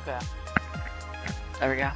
Okay. There we go.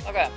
Okay.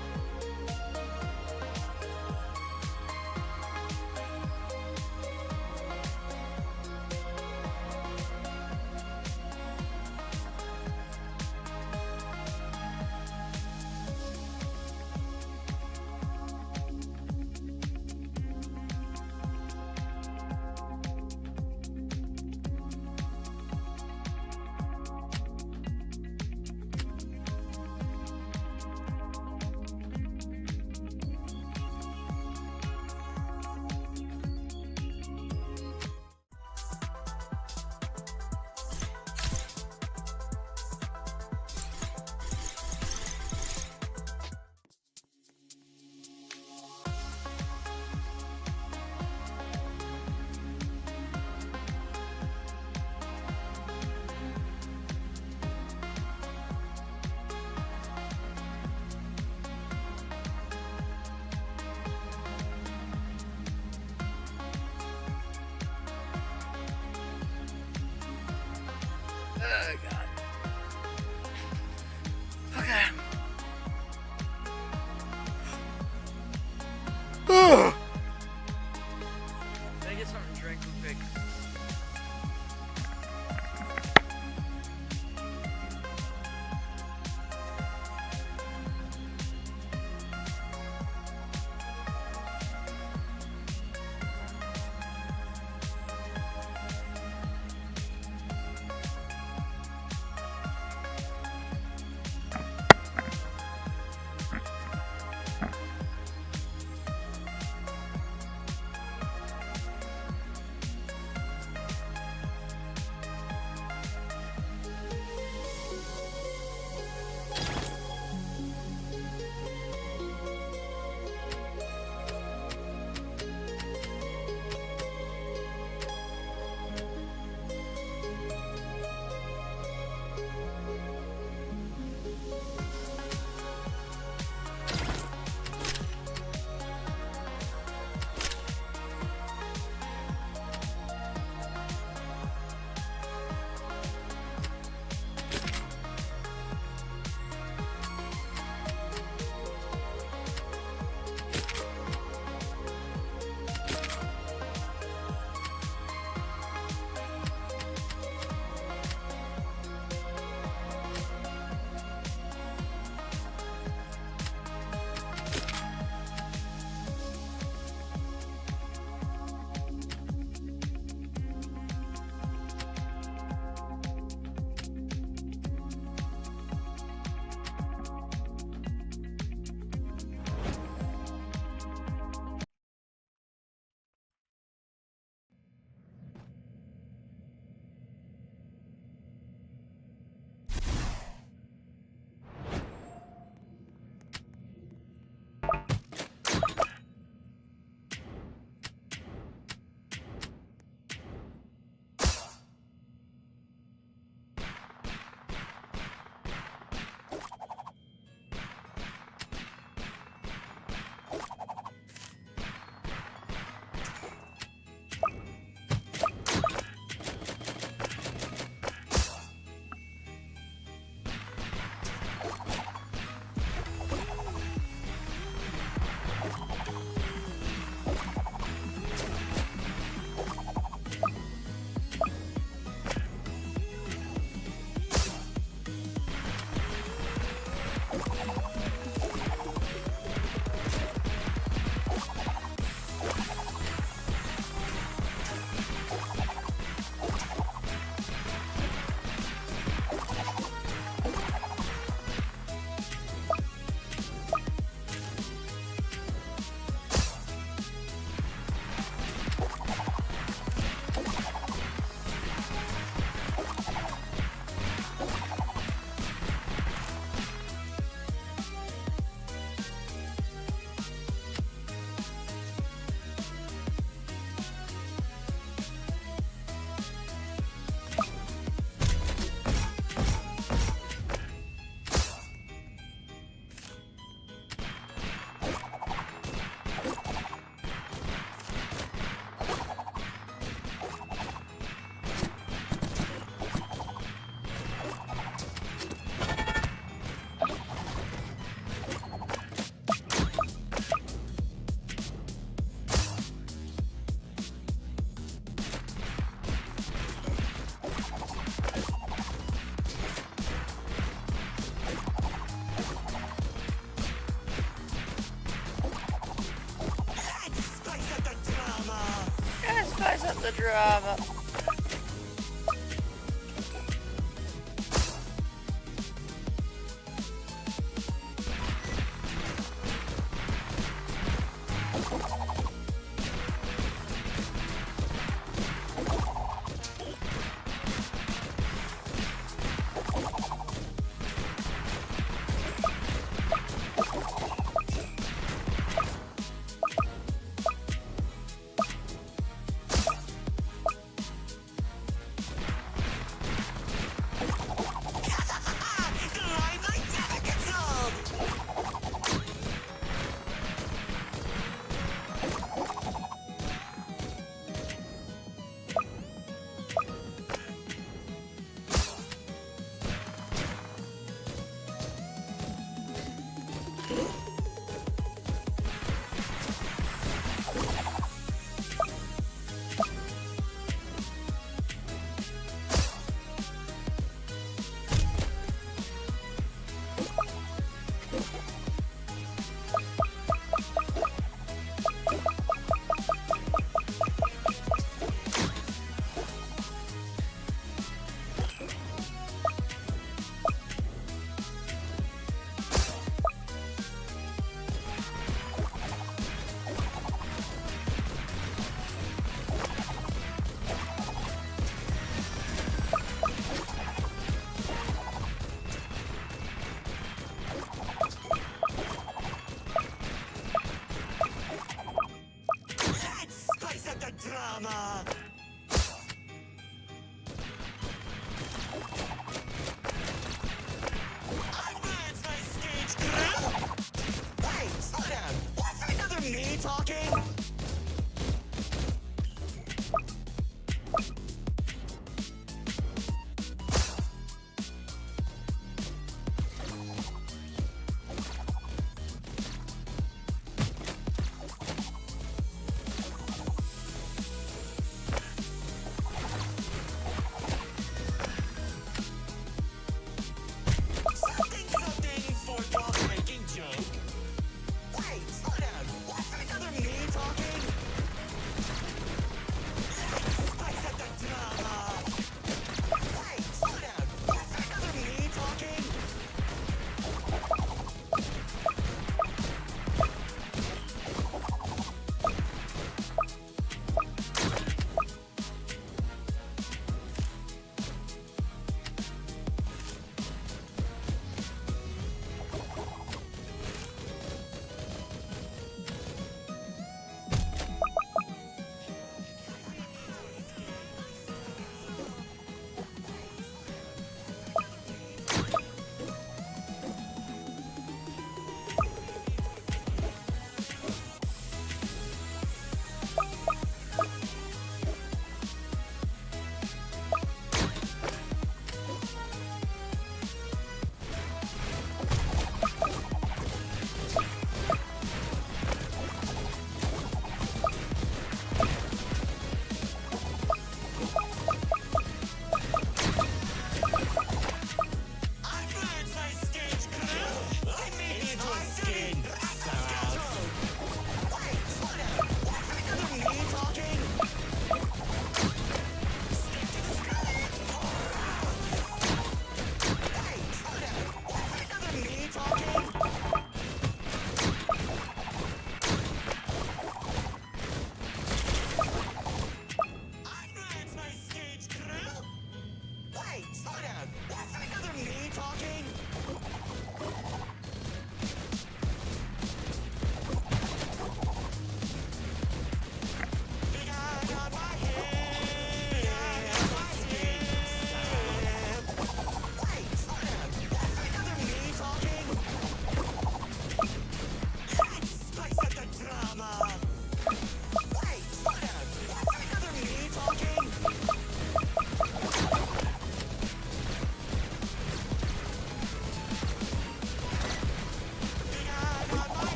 Oh, God. Okay. Let me get something to drink real quick. the drama. Drama! Advance my stage crew! Hey, slow down! What's another me talking?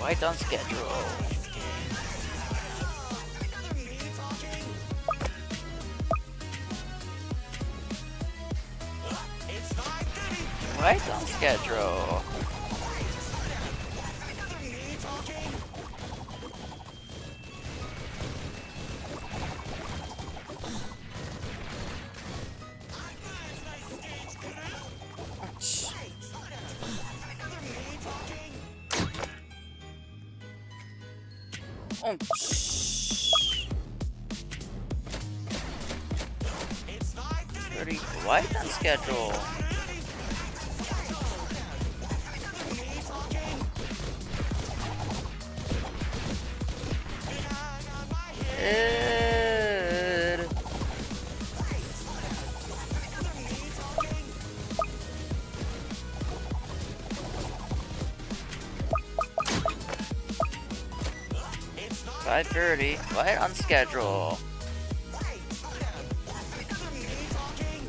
Right on schedule. Another me talking. It's 5:30. Right on schedule. Another me talking. Oh, shh. It's 5:30. 30 right on schedule. Another me talking. Behind on my head. Ed. Another me talking. 5:30 right on schedule. Wait, slow down. Another me talking.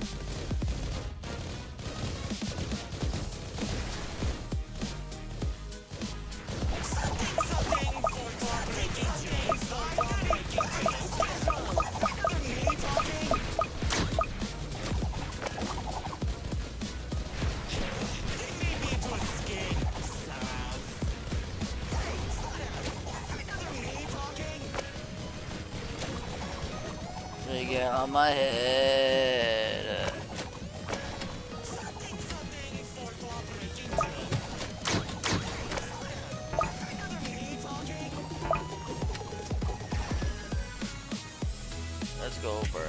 Something for clock-making James. Another me talking. They made me into a skin. Wait, slow down. Another me talking. They get on my head. Something for clock-making James. Another me talking. Let's go over.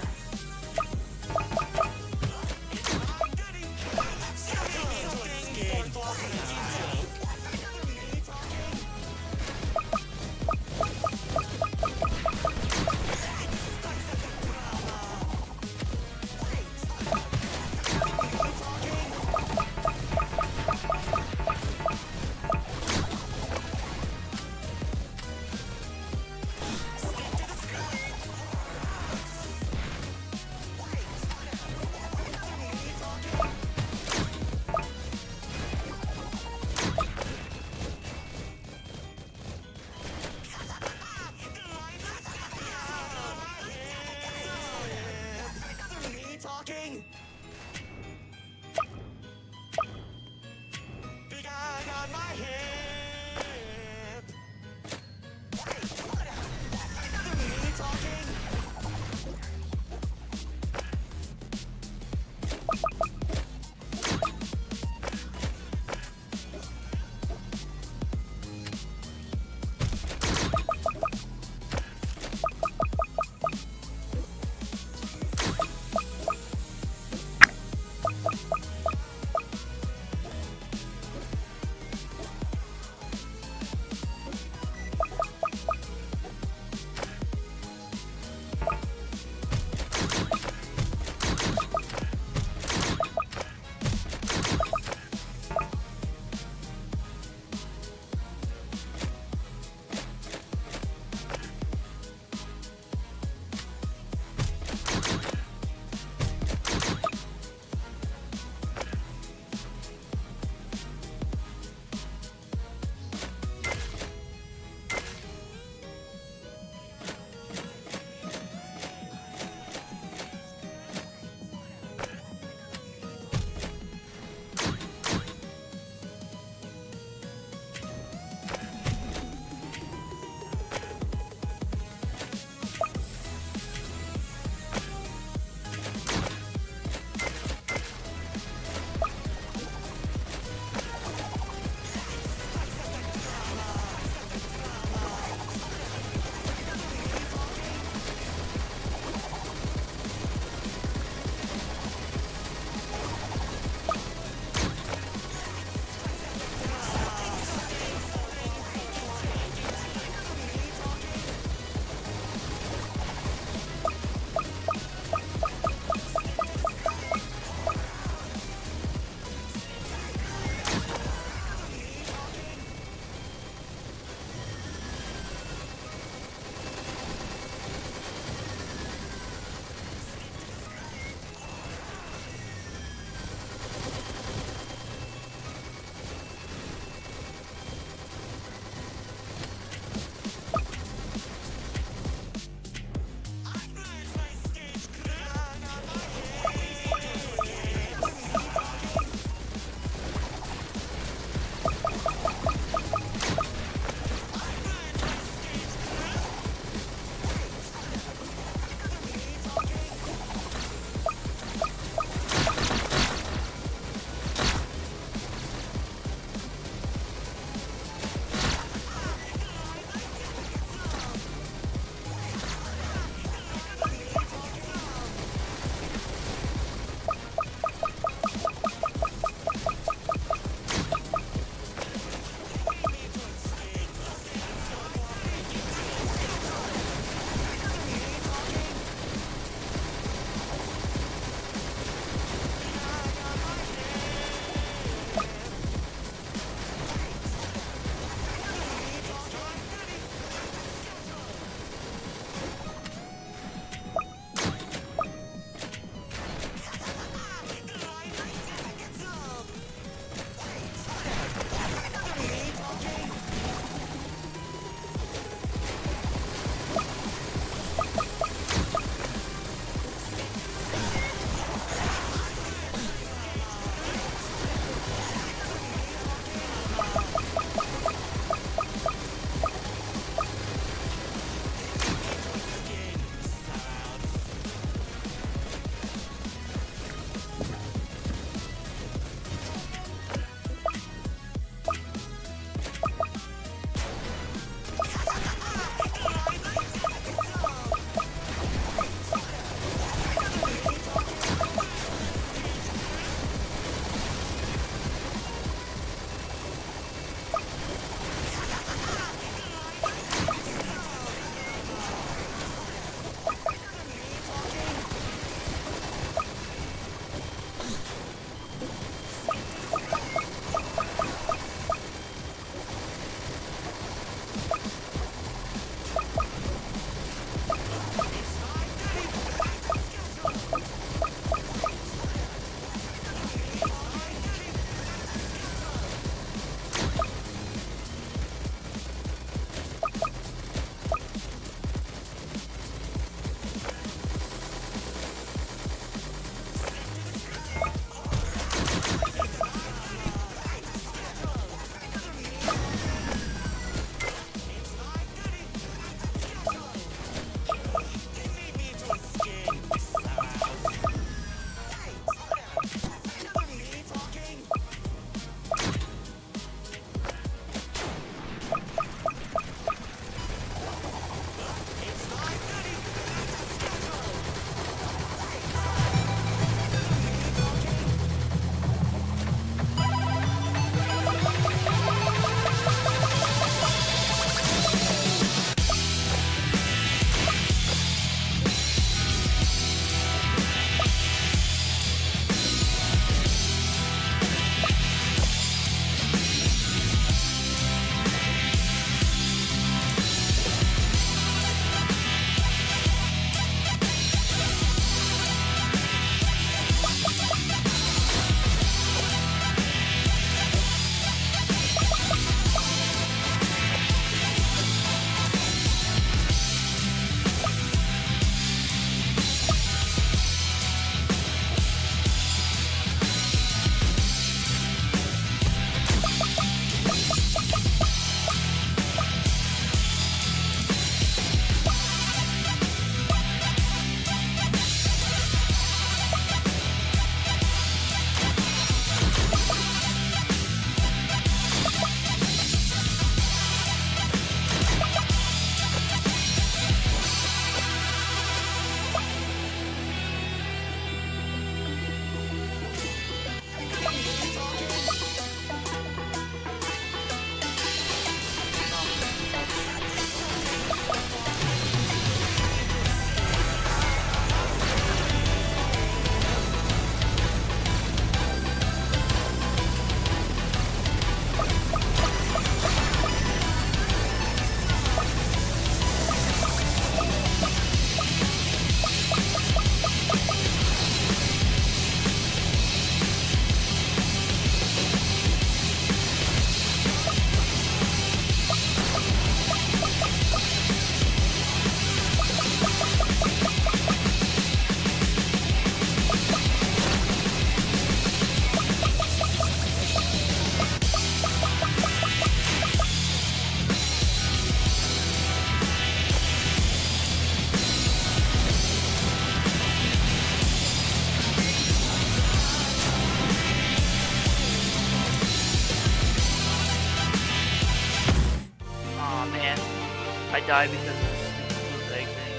die because of this stupid blue egg thing.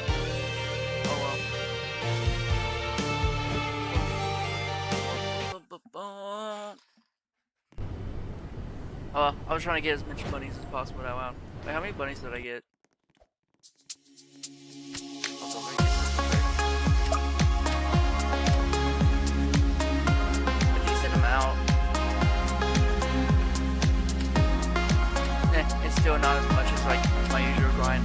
Oh well. Oh, I was trying to get as many bunnies as possible that round. Wait, how many bunnies did I get? I'll go break it. A decent amount. It's still not as much as like my usual grind.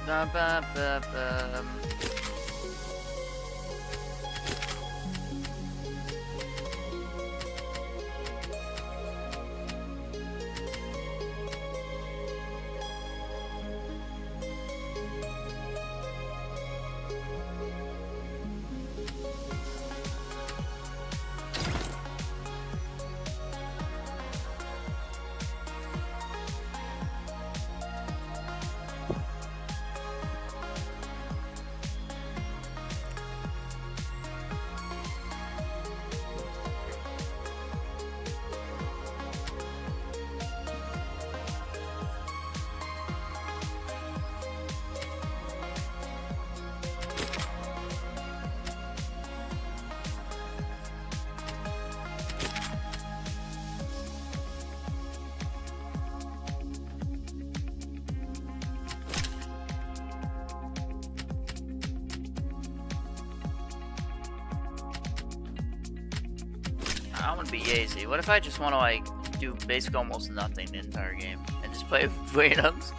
Ba, ba, ba, ba. I want to be easy. What if I just want to like do basically almost nothing the entire game and just play with randoms?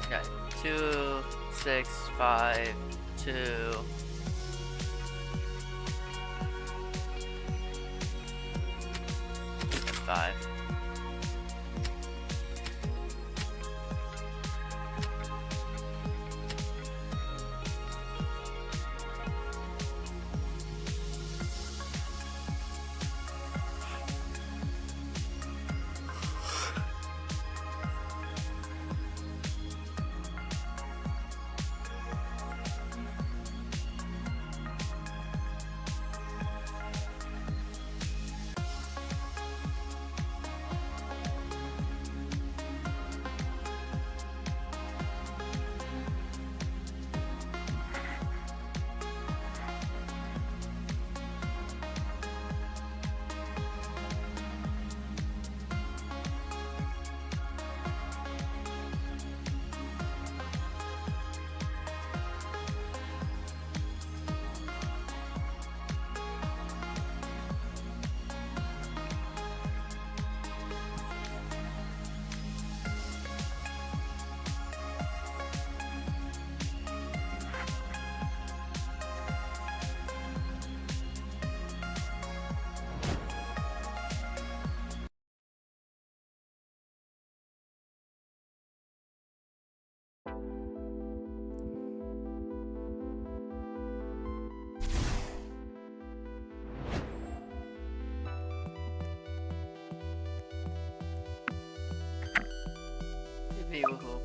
Okay, 2, 6, 5, 2. And 5. Yippee woohoo.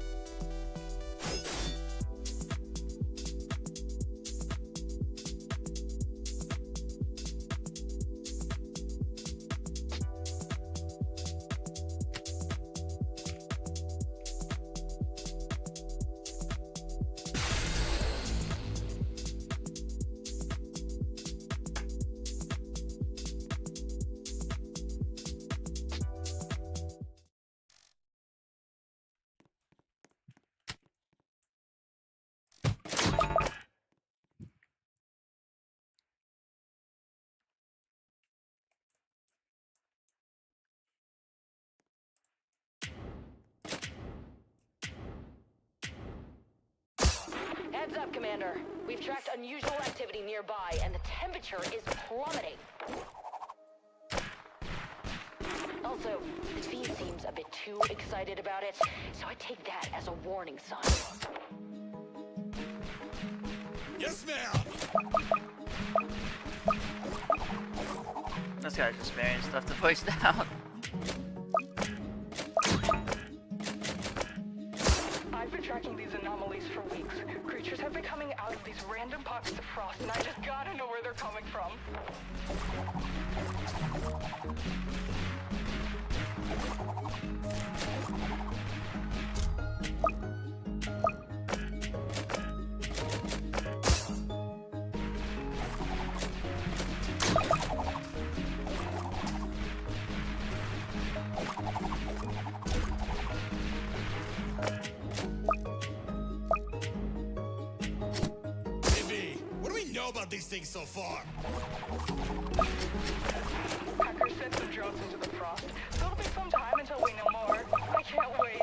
Heads up, Commander. We've tracked unusual activity nearby, and the temperature is plummeting. Also, the V seems a bit too excited about it, so I take that as a warning sign. Yes, ma'am. This guy's just sparing stuff to voice down. I've been tracking these anomalies for weeks. Creatures have been coming out of these random pockets of frost, and I just gotta know where they're coming from. About these things so far. Hackers sent some drones into the frost, so it'll be some time until we know more. I can't wait.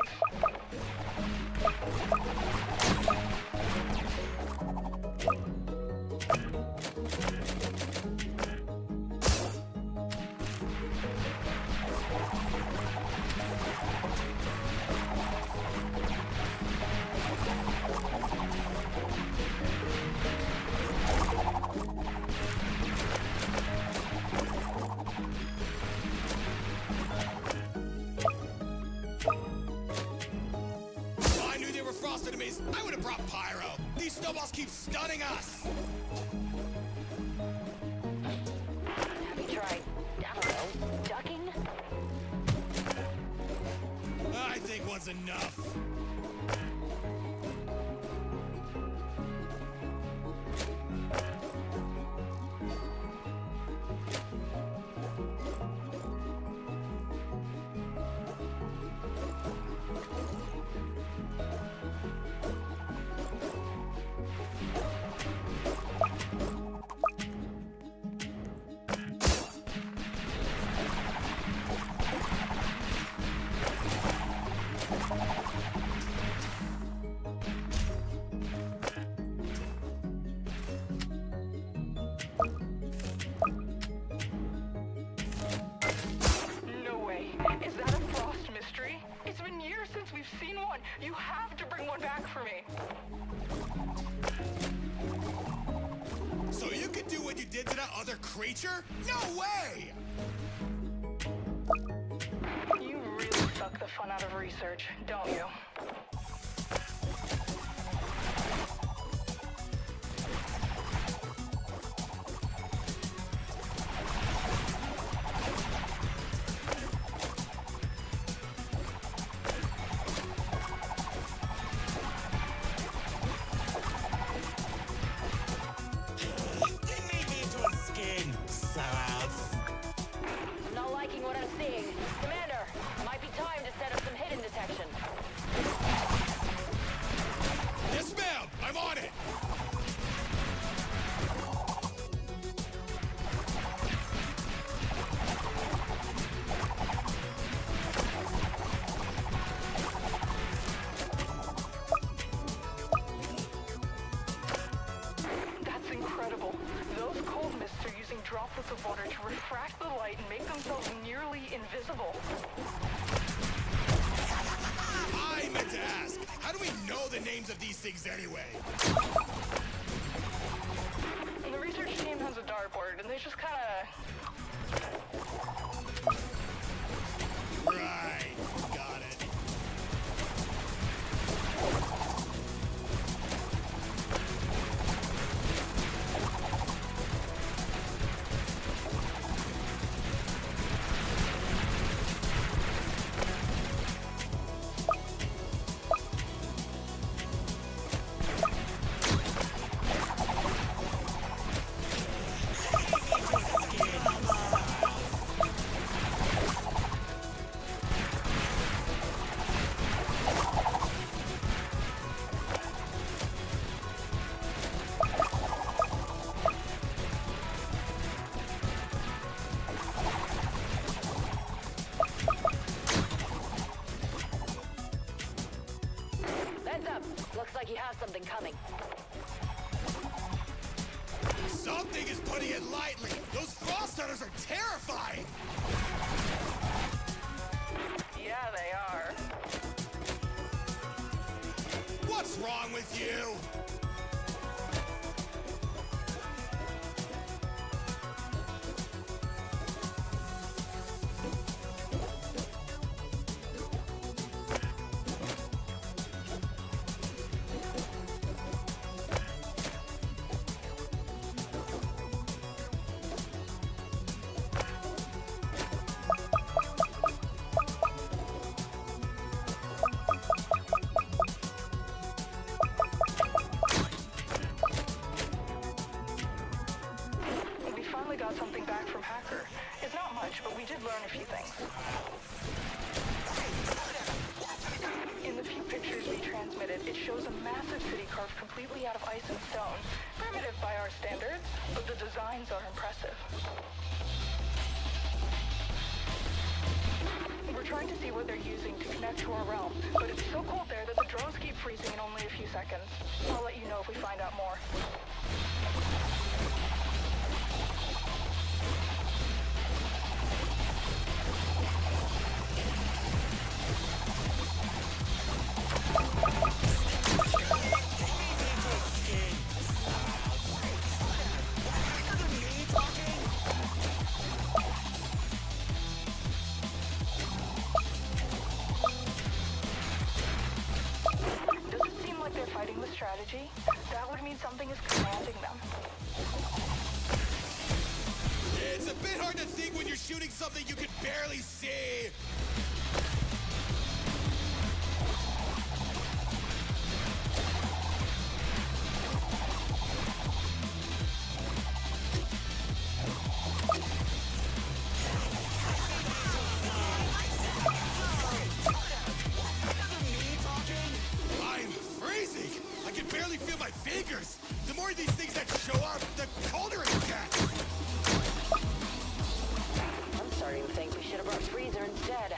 Enemies, I would have brought pyro. These snowballs keep stunning us. Have you tried, I don't know, ducking? I think one's enough. You have to bring one back for me. So you could do what you did to that other creature? No way! You really suck the fun out of research, don't you? Droplets of water to refract the light and make themselves nearly invisible. I meant to ask, how do we know the names of these things anyway? And the research team has a dartboard, and they just kinda... Right, got it. something coming. Something is putting it lightly. Those frost hunters are terrifying. Yeah, they are. What's wrong with you? We finally got something back from Hacker. It's not much, but we did learn a few things. In the few pictures we transmitted, it shows a massive city carved completely out of ice and stone. Primitive by our standards, but the designs are impressive. We're trying to see what they're using to connect to our realm, but it's so cold there that the drones keep freezing in only a few seconds. I'll let you know if we find out more. Does it seem like they're fighting with strategy? That would mean something is commanding them. It's a bit hard to think when you're shooting something you can barely see. I'm freezing. I can barely feel my fingers. The more of these things that show up, the colder it gets. I'm starting to think we should have brought Freezer instead.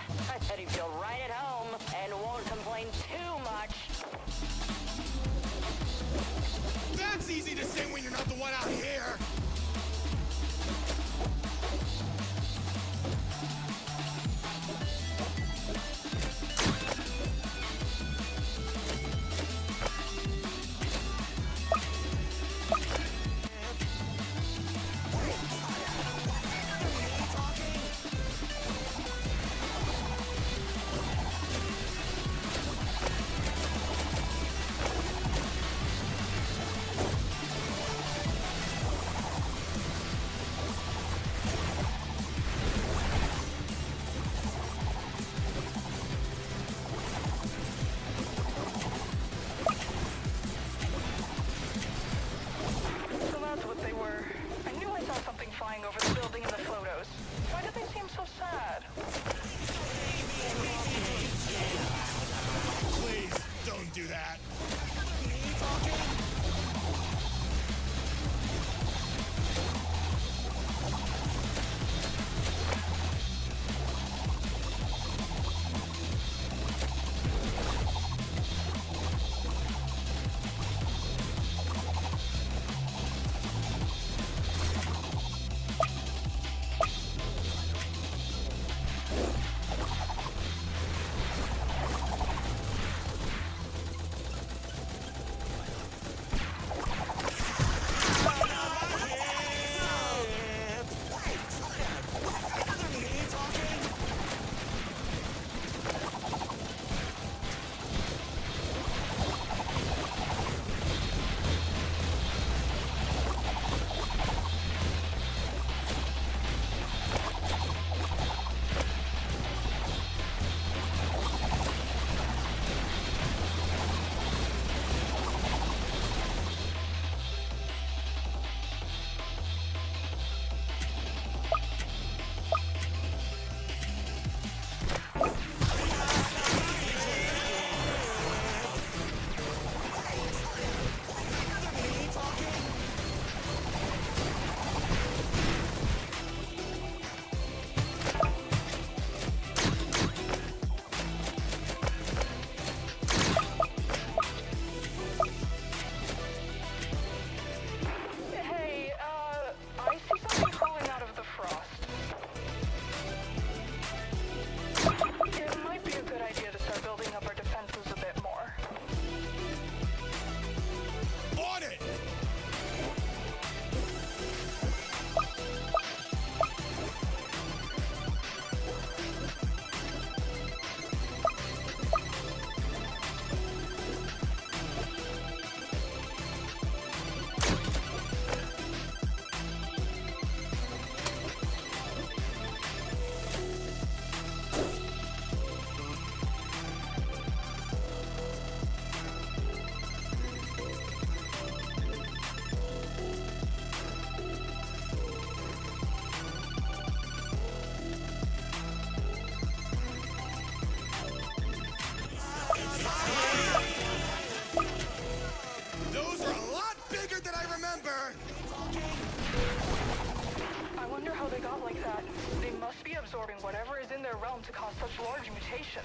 whatever is in their realm to cause such large mutations.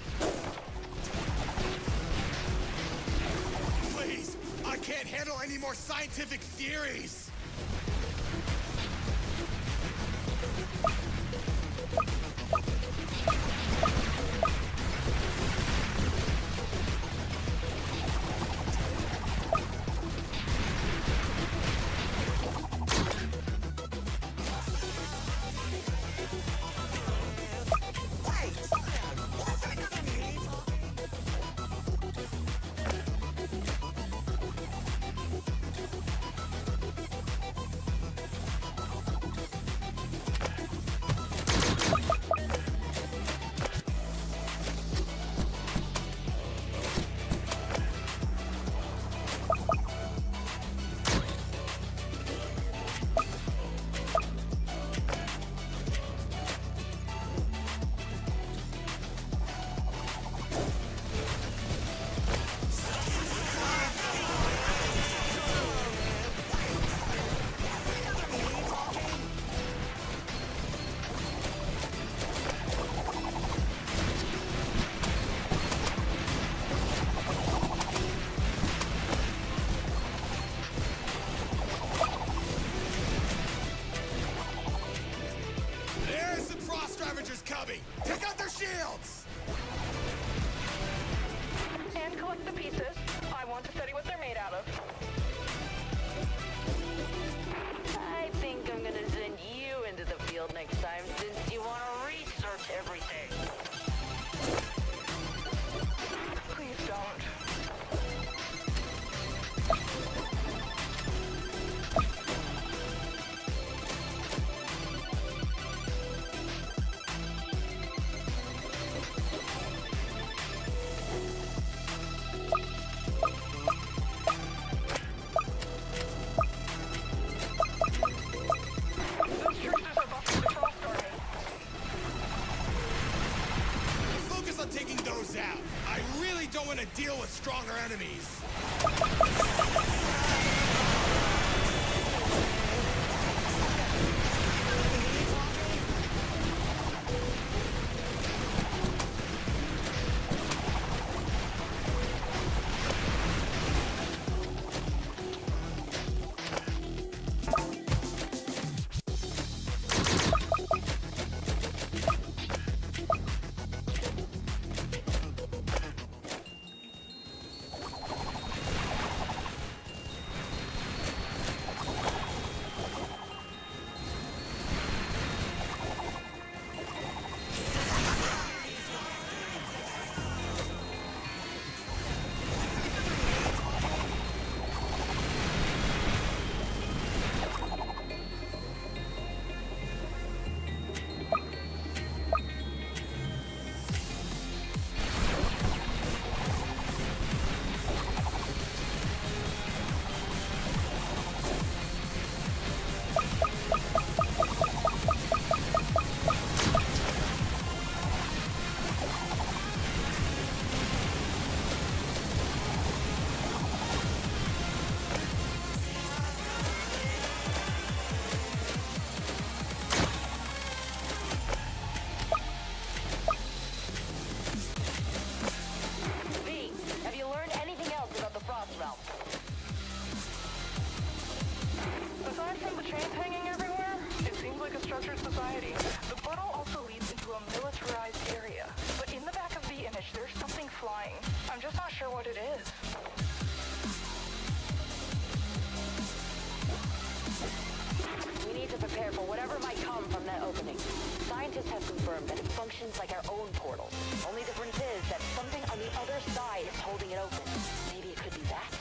Please, I can't handle any more scientific theories. There's some frost ravagers coming. Take out their shields. And collect the pieces. I want to study what they're made out of. I think I'm gonna send you into the field next time since you want to research everything. Please don't. Those troopers are busting the Frost Army. Focus on taking those out. I really don't want to deal with stronger enemies. V, have you learned anything else about the Frost Realm? Aside from the chains hanging everywhere, it seems like a structured society. The portal also leads into a militarized area. But in the back of the image, there's something flying. I'm just not sure what it is. We need to prepare for whatever might come from that opening. Scientists have confirmed that it functions like our own portal. Only difference is that something on the other side is holding it open. Maybe it could be that?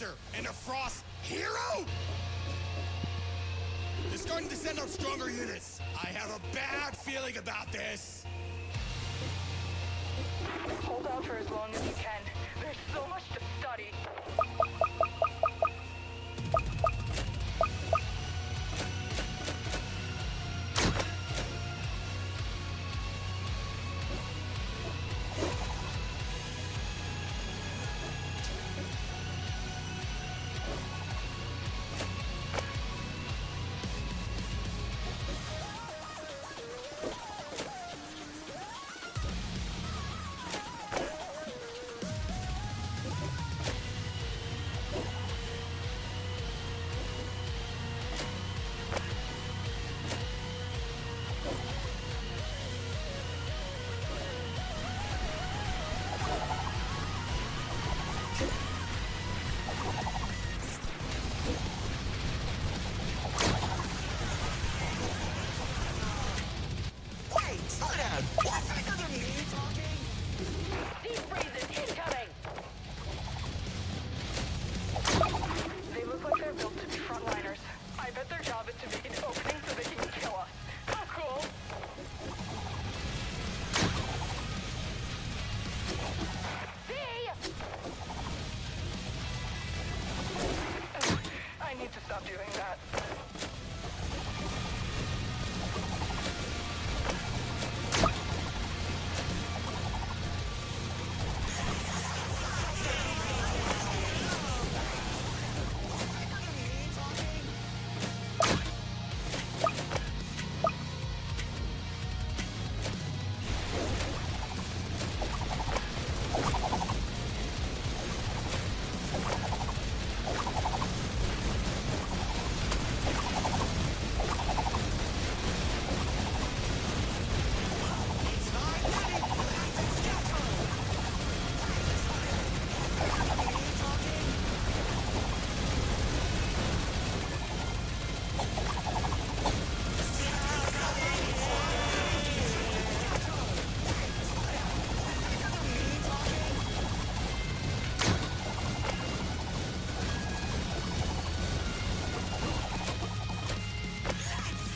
Lancer and a Frost hero? They're starting to send out stronger units. I have a bad feeling about this. Hold out for as long as you can. There's so much to study. Wait, slow down. What's another me talking? Deep freezes incoming! They look like they're built to be frontliners. I bet their job is to make an opening so they can kill us. How cool! See? I need to stop doing that.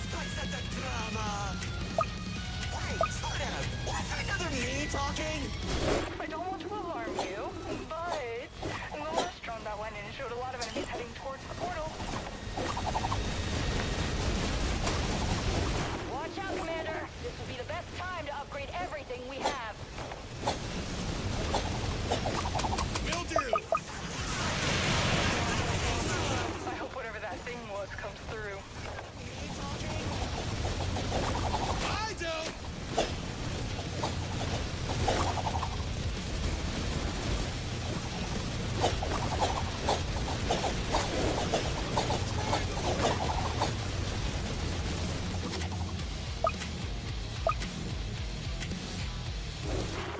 Spice at the drama. Wait, slow down. What's another me talking? I don't want to alarm you, but the last drone that went in showed a lot of enemies heading towards the portal. Watch out, Commander. This would be the best time to upgrade everything we have. Will do. I hope whatever that thing was comes through. I don't.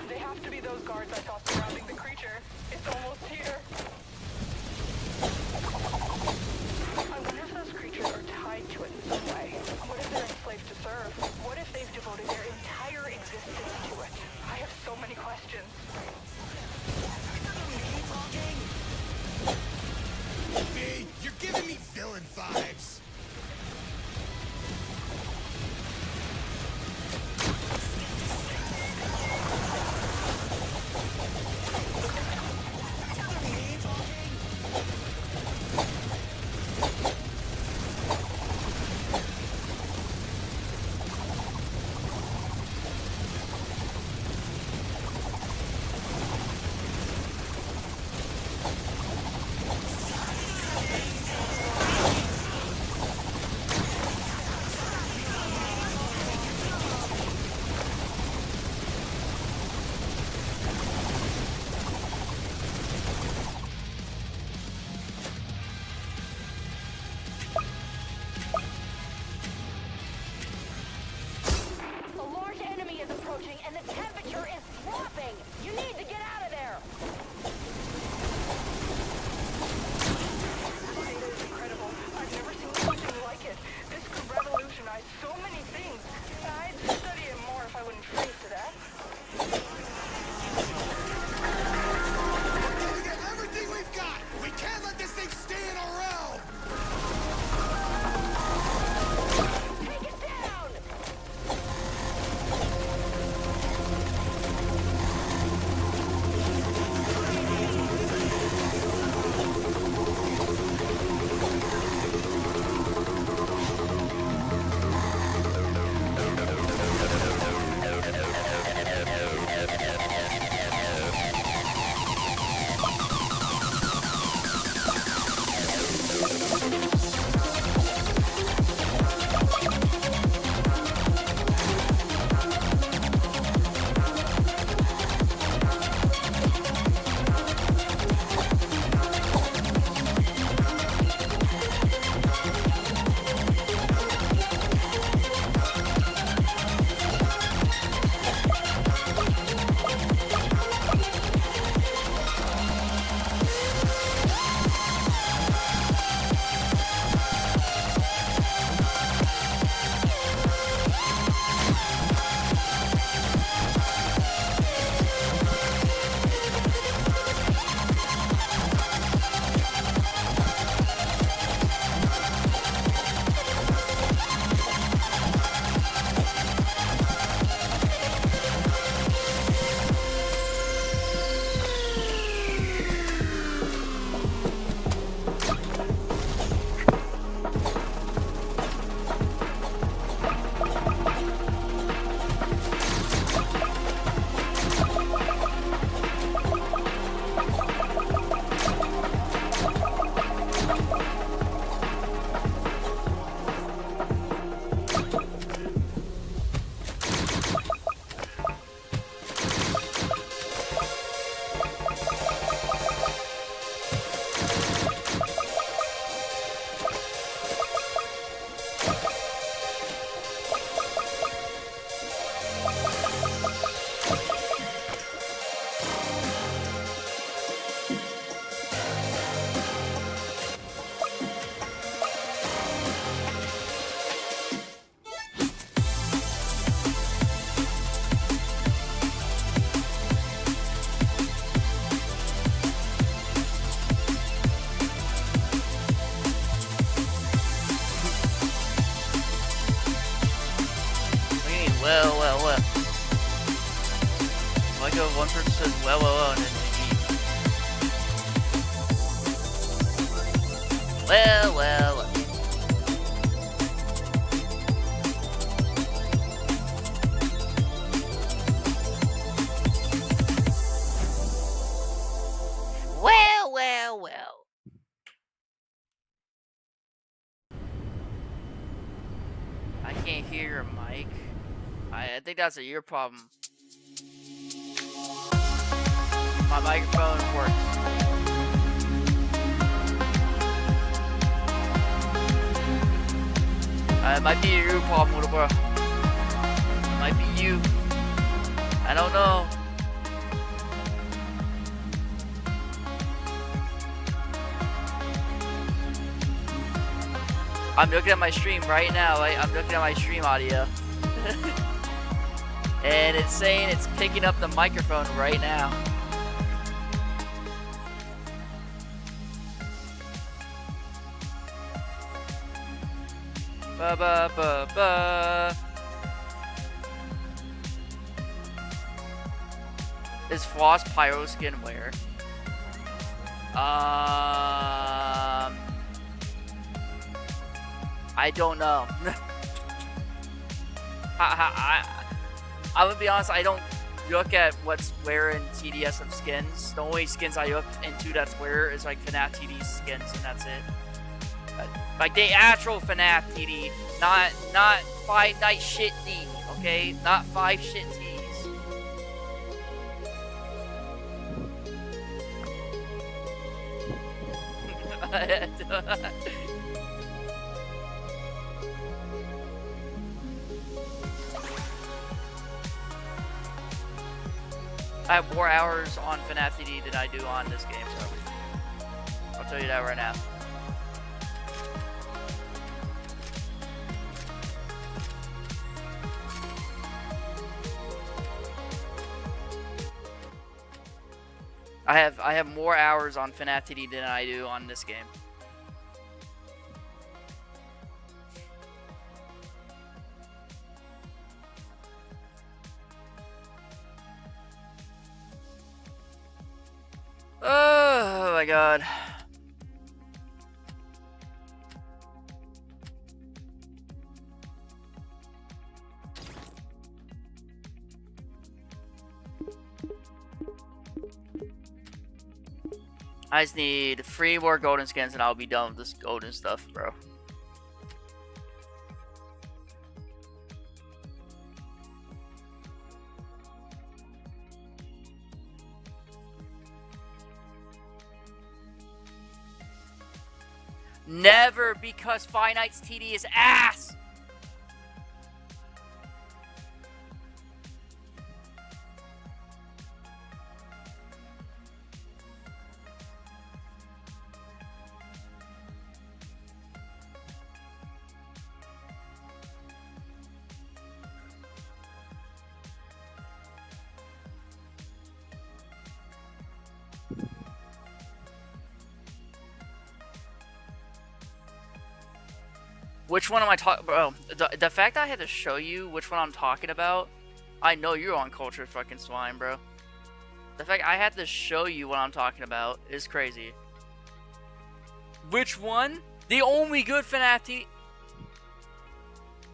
They have to be those guards I saw surrounding the creature. It's almost here. I wonder if those creatures are tied to it in some way. What if they're enslaved to serve? What if they've devoted their entire existence to it? I have so many questions. V, you're giving me villain vibes. Well. Like one person says well, and then they well. Well. I can't hear your mic. I think that's a ear problem. My microphone works. It might be a you problem, little bro. It might be you. I don't know. I'm looking at my stream right now. I'm looking at my stream audio. And it's saying it's picking up the microphone right now. Ba. Is Floss Pyro skin wear? I don't know. I would be honest, I don't look at what's where in TDS of skins. The only skins I look into that's where is like FNAF TD skins, and that's it. Like the actual FNAF TD, not Five Night Shit D, okay? Not 5 shit T's. I have more hours on FNAF TD than I do on this game, so I'll tell you that right now. I have more hours on FNAF TD than I do on this game. Oh my god. I just need 3 more golden skins and I'll be done with this golden stuff, bro. Never, because Five Nights TD is ass! Which one am I talking about? Bro, the fact that I had to show you which one I'm talking about, I know you're on culture fucking swine, bro. The fact I had to show you what I'm talking about is crazy. Which one? The only good FNAF TD.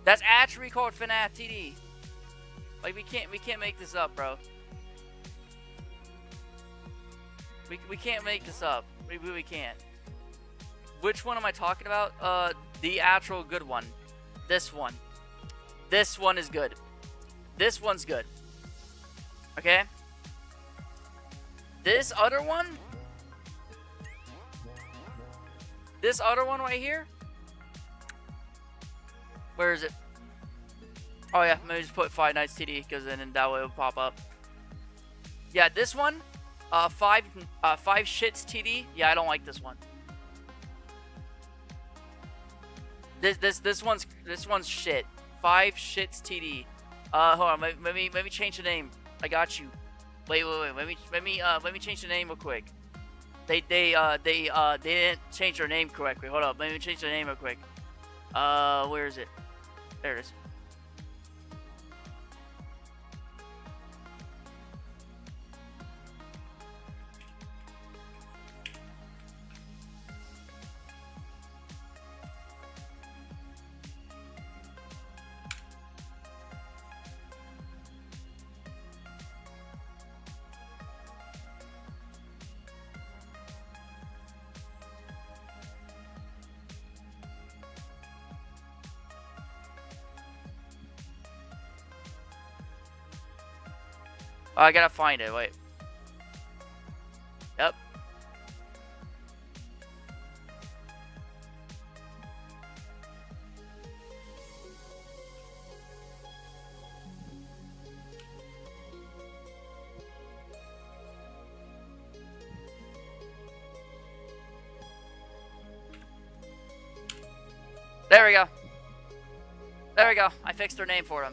That's actually called FNAF TD. Like we can't make this up, bro. We can't make this up. We really can't. Which one am I talking about? The actual good one. This one. This one is good. This one's good. Okay? This other one? This other one right here? Where is it? Oh yeah, let me just put Five Nights TD, because then that way it'll pop up. Yeah, this one, five shits TD. Yeah, I don't like this one. This one's shit. 5 shits TD. Hold on, let me change the name. I got you. Wait. Let me change the name real quick. They didn't change their name correctly. Hold up, let me change the name real quick. Where is it? There it is. Oh, I gotta find it. Wait. Yep. There we go. There we go. I fixed her name for him.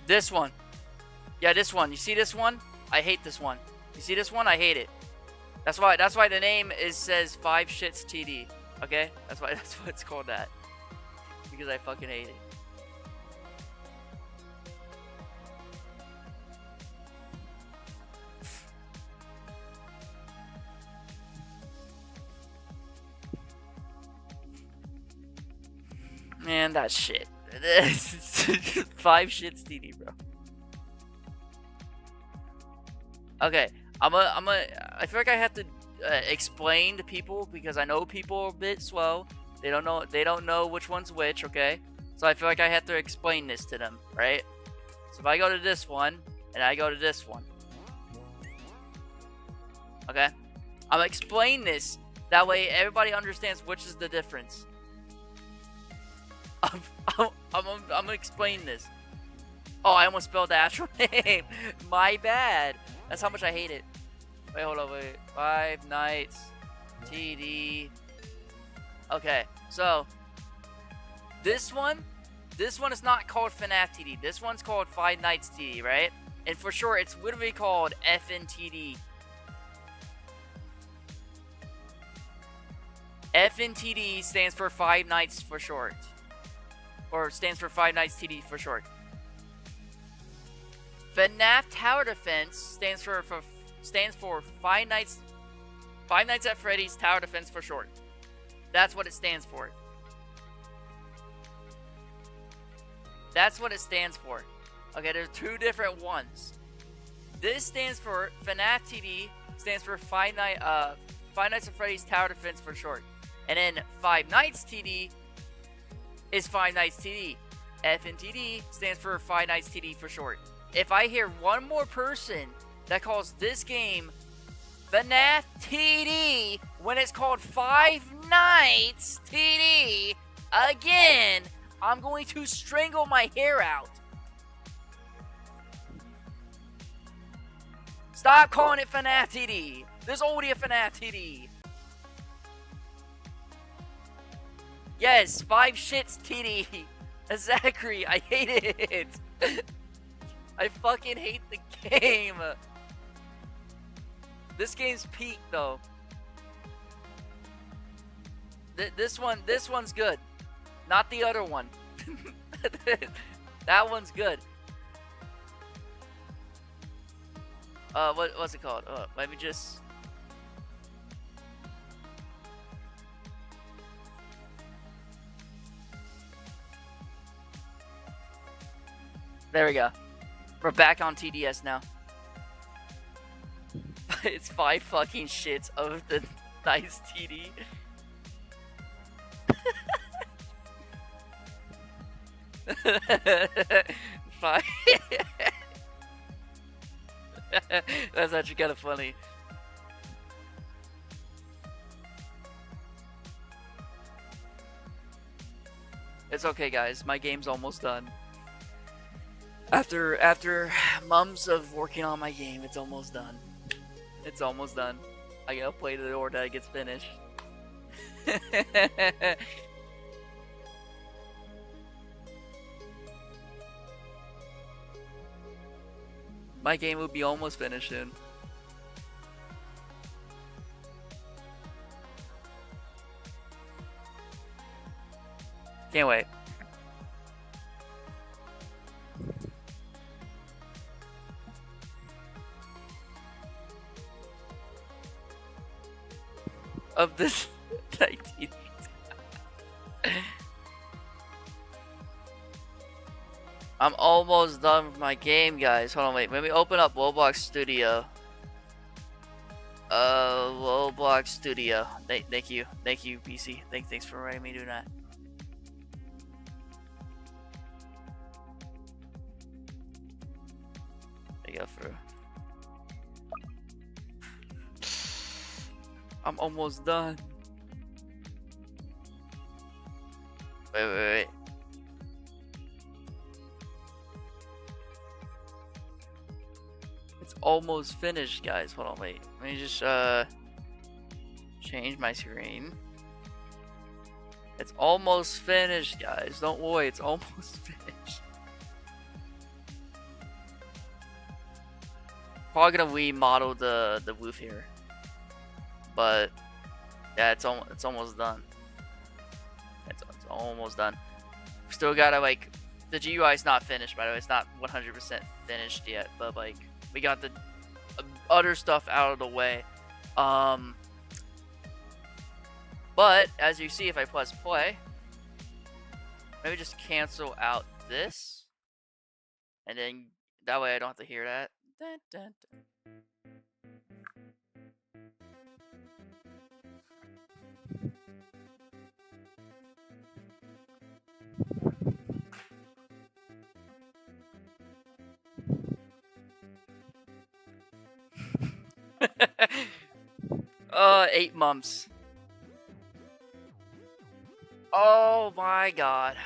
This one. Yeah, this one. You see this one? I hate this one. You see this one? I hate it. That's why the name says 5 shits TD. Okay? That's why it's called that. Because I fucking hate it. Man, that shit. 5 shits TD, bro. Okay, I feel like I have to explain to people because I know people are a bit slow. They don't know which one's which, okay? So I feel like I have to explain this to them, right? So if I go to this one and I go to this one, okay? I'm gonna explain this that way everybody understands which is the difference. I'm gonna explain this. Oh, I almost spelled the actual name. My bad. That's how much I hate it. Wait, hold on, wait. 5 Nights TD. Okay, so this one is not called FNAF TD. This one's called 5 Nights TD, right? And for sure, it's literally called FNTD. FNTD stands for 5 Nights for short. Or stands for 5 Nights TD for short. FNAF Tower Defense stands for 5 Nights at Freddy's Tower Defense for short. That's what it stands for. That's what it stands for. Okay, there's 2 different ones. This stands for FNAF TD, stands for 5 Nights at Freddy's Tower Defense for short. And then 5 Nights TD is 5 Nights TD. FNTD stands for 5 Nights TD for short. If I hear one more person that calls this game FNAF TD when it's called 5 Nights TD again, I'm going to strangle my hair out. Stop calling it FNAF TD. There's already a FNAF TD. Yes, 5 shits TD. Zachary, I hate it. I fucking hate the game. This game's peak though. This one's good. Not the other one. That one's good. What's it called? Let me just. There we go. We're back on TDS now. It's 5 fucking shits of the nice TD. Fine. That's actually kind of funny. It's okay, guys. My game's almost done. After months of working on my game, it's almost done. It's almost done. I gotta play the door that it gets finished. My game will be almost finished soon. Can't wait. Of this 19. I'm almost done with my game, guys. Hold on, wait. Let me open up Roblox Studio. Low Block Studio. Thank you, PC. Thanks for letting me do that. There you go for. I'm almost done. Wait. It's almost finished, guys. Hold on, wait. Let me just change my screen. It's almost finished, guys. Don't worry, it's almost finished. Probably gonna remodel the roof here, but yeah, it's almost done. It's almost done. Still gotta like the GUI is not finished, by the way. It's not 100% finished yet, but like we got the other stuff out of the way. But as you see, if I press play, maybe just cancel out this, and then that way I don't have to hear that. Dun, dun, dun. 8 months. Oh my god.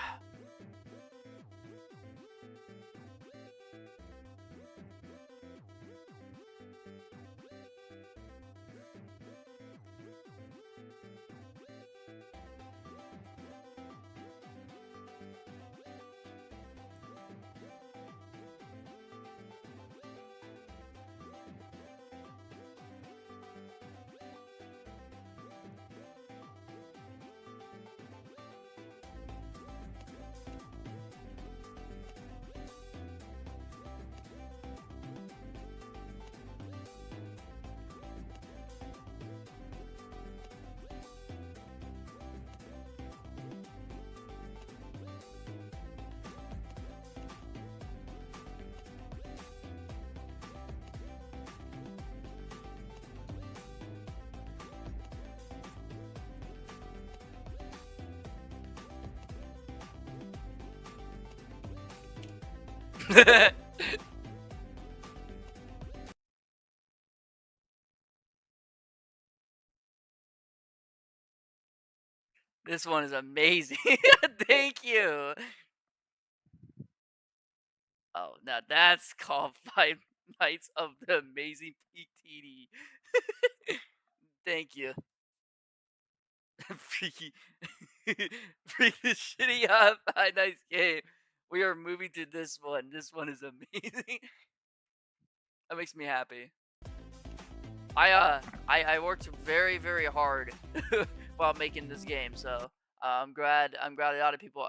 This one is amazing. Thank you. Oh, now that's called 5 Nights of the Amazing Peak TD. Thank you. Freaky. Freaky shitty 5 Nights game. We are moving to this one. This one is amazing. That makes me happy. I worked very hard while making this game, so I'm glad a lot of people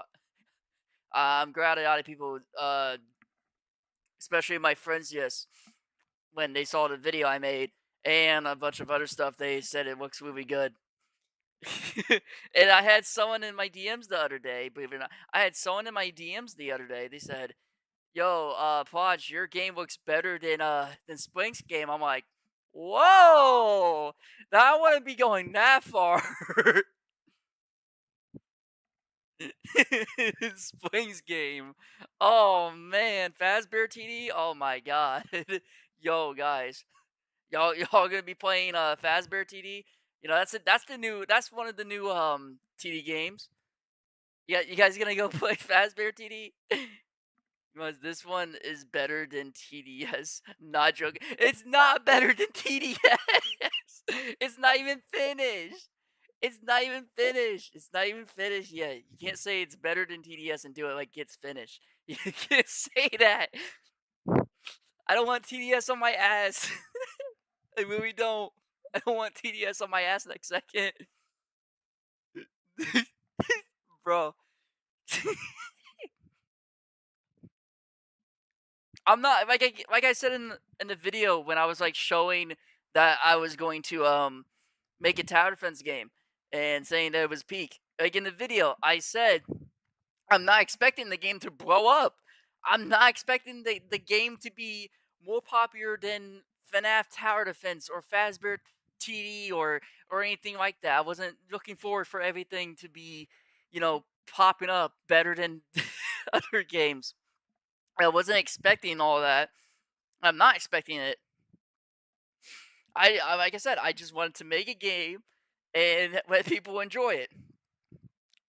especially my friends, yes, when they saw the video I made and a bunch of other stuff, they said it looks really good. And I had someone in my DMs the other day, believe it or not. I had someone in my DMs the other day. They said, "Yo, Podge, your game looks better than Splink's game." I'm like, "Whoa! Now I wouldn't be going that far." Splink's game. Oh man, Fazbear TD. Oh my god. Yo, guys, y'all gonna be playing Fazbear TD? You know that's one of the new TD games. Yeah, you guys gonna go play Fazbear TD? Because this one is better than TDS. Not joking. It's not better than TDS. It's not even finished. It's not even finished. It's not even finished yet. You can't say it's better than TDS and do it like it's finished. You can't say that. I don't want TDS on my ass. I really don't. I don't want TDS on my ass next second. Bro. I'm not like I said in the video when I was like showing that I was going to make a tower defense game and saying that it was peak. Like in the video, I said I'm not expecting the game to blow up. I'm not expecting the game to be more popular than FNAF Tower Defense or Fazbear TD or anything like that. I wasn't looking forward for everything to be, popping up better than other games. I wasn't expecting all that. I'm not expecting it. I like I said, I just wanted to make a game and let people enjoy it.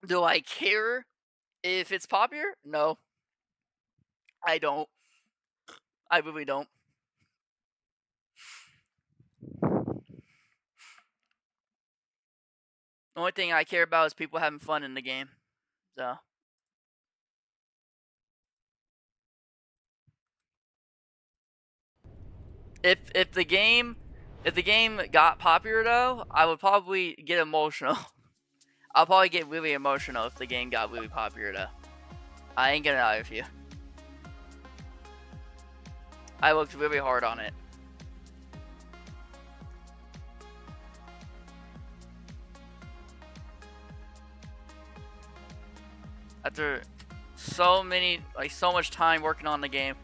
Do I care if it's popular? No, I don't. I really don't. The only thing I care about is people having fun in the game. So if the game got popular though, I would probably get emotional. I'll probably get really emotional if the game got really popular though. I ain't gonna lie with you. I worked really hard on it. After so much time working on the game.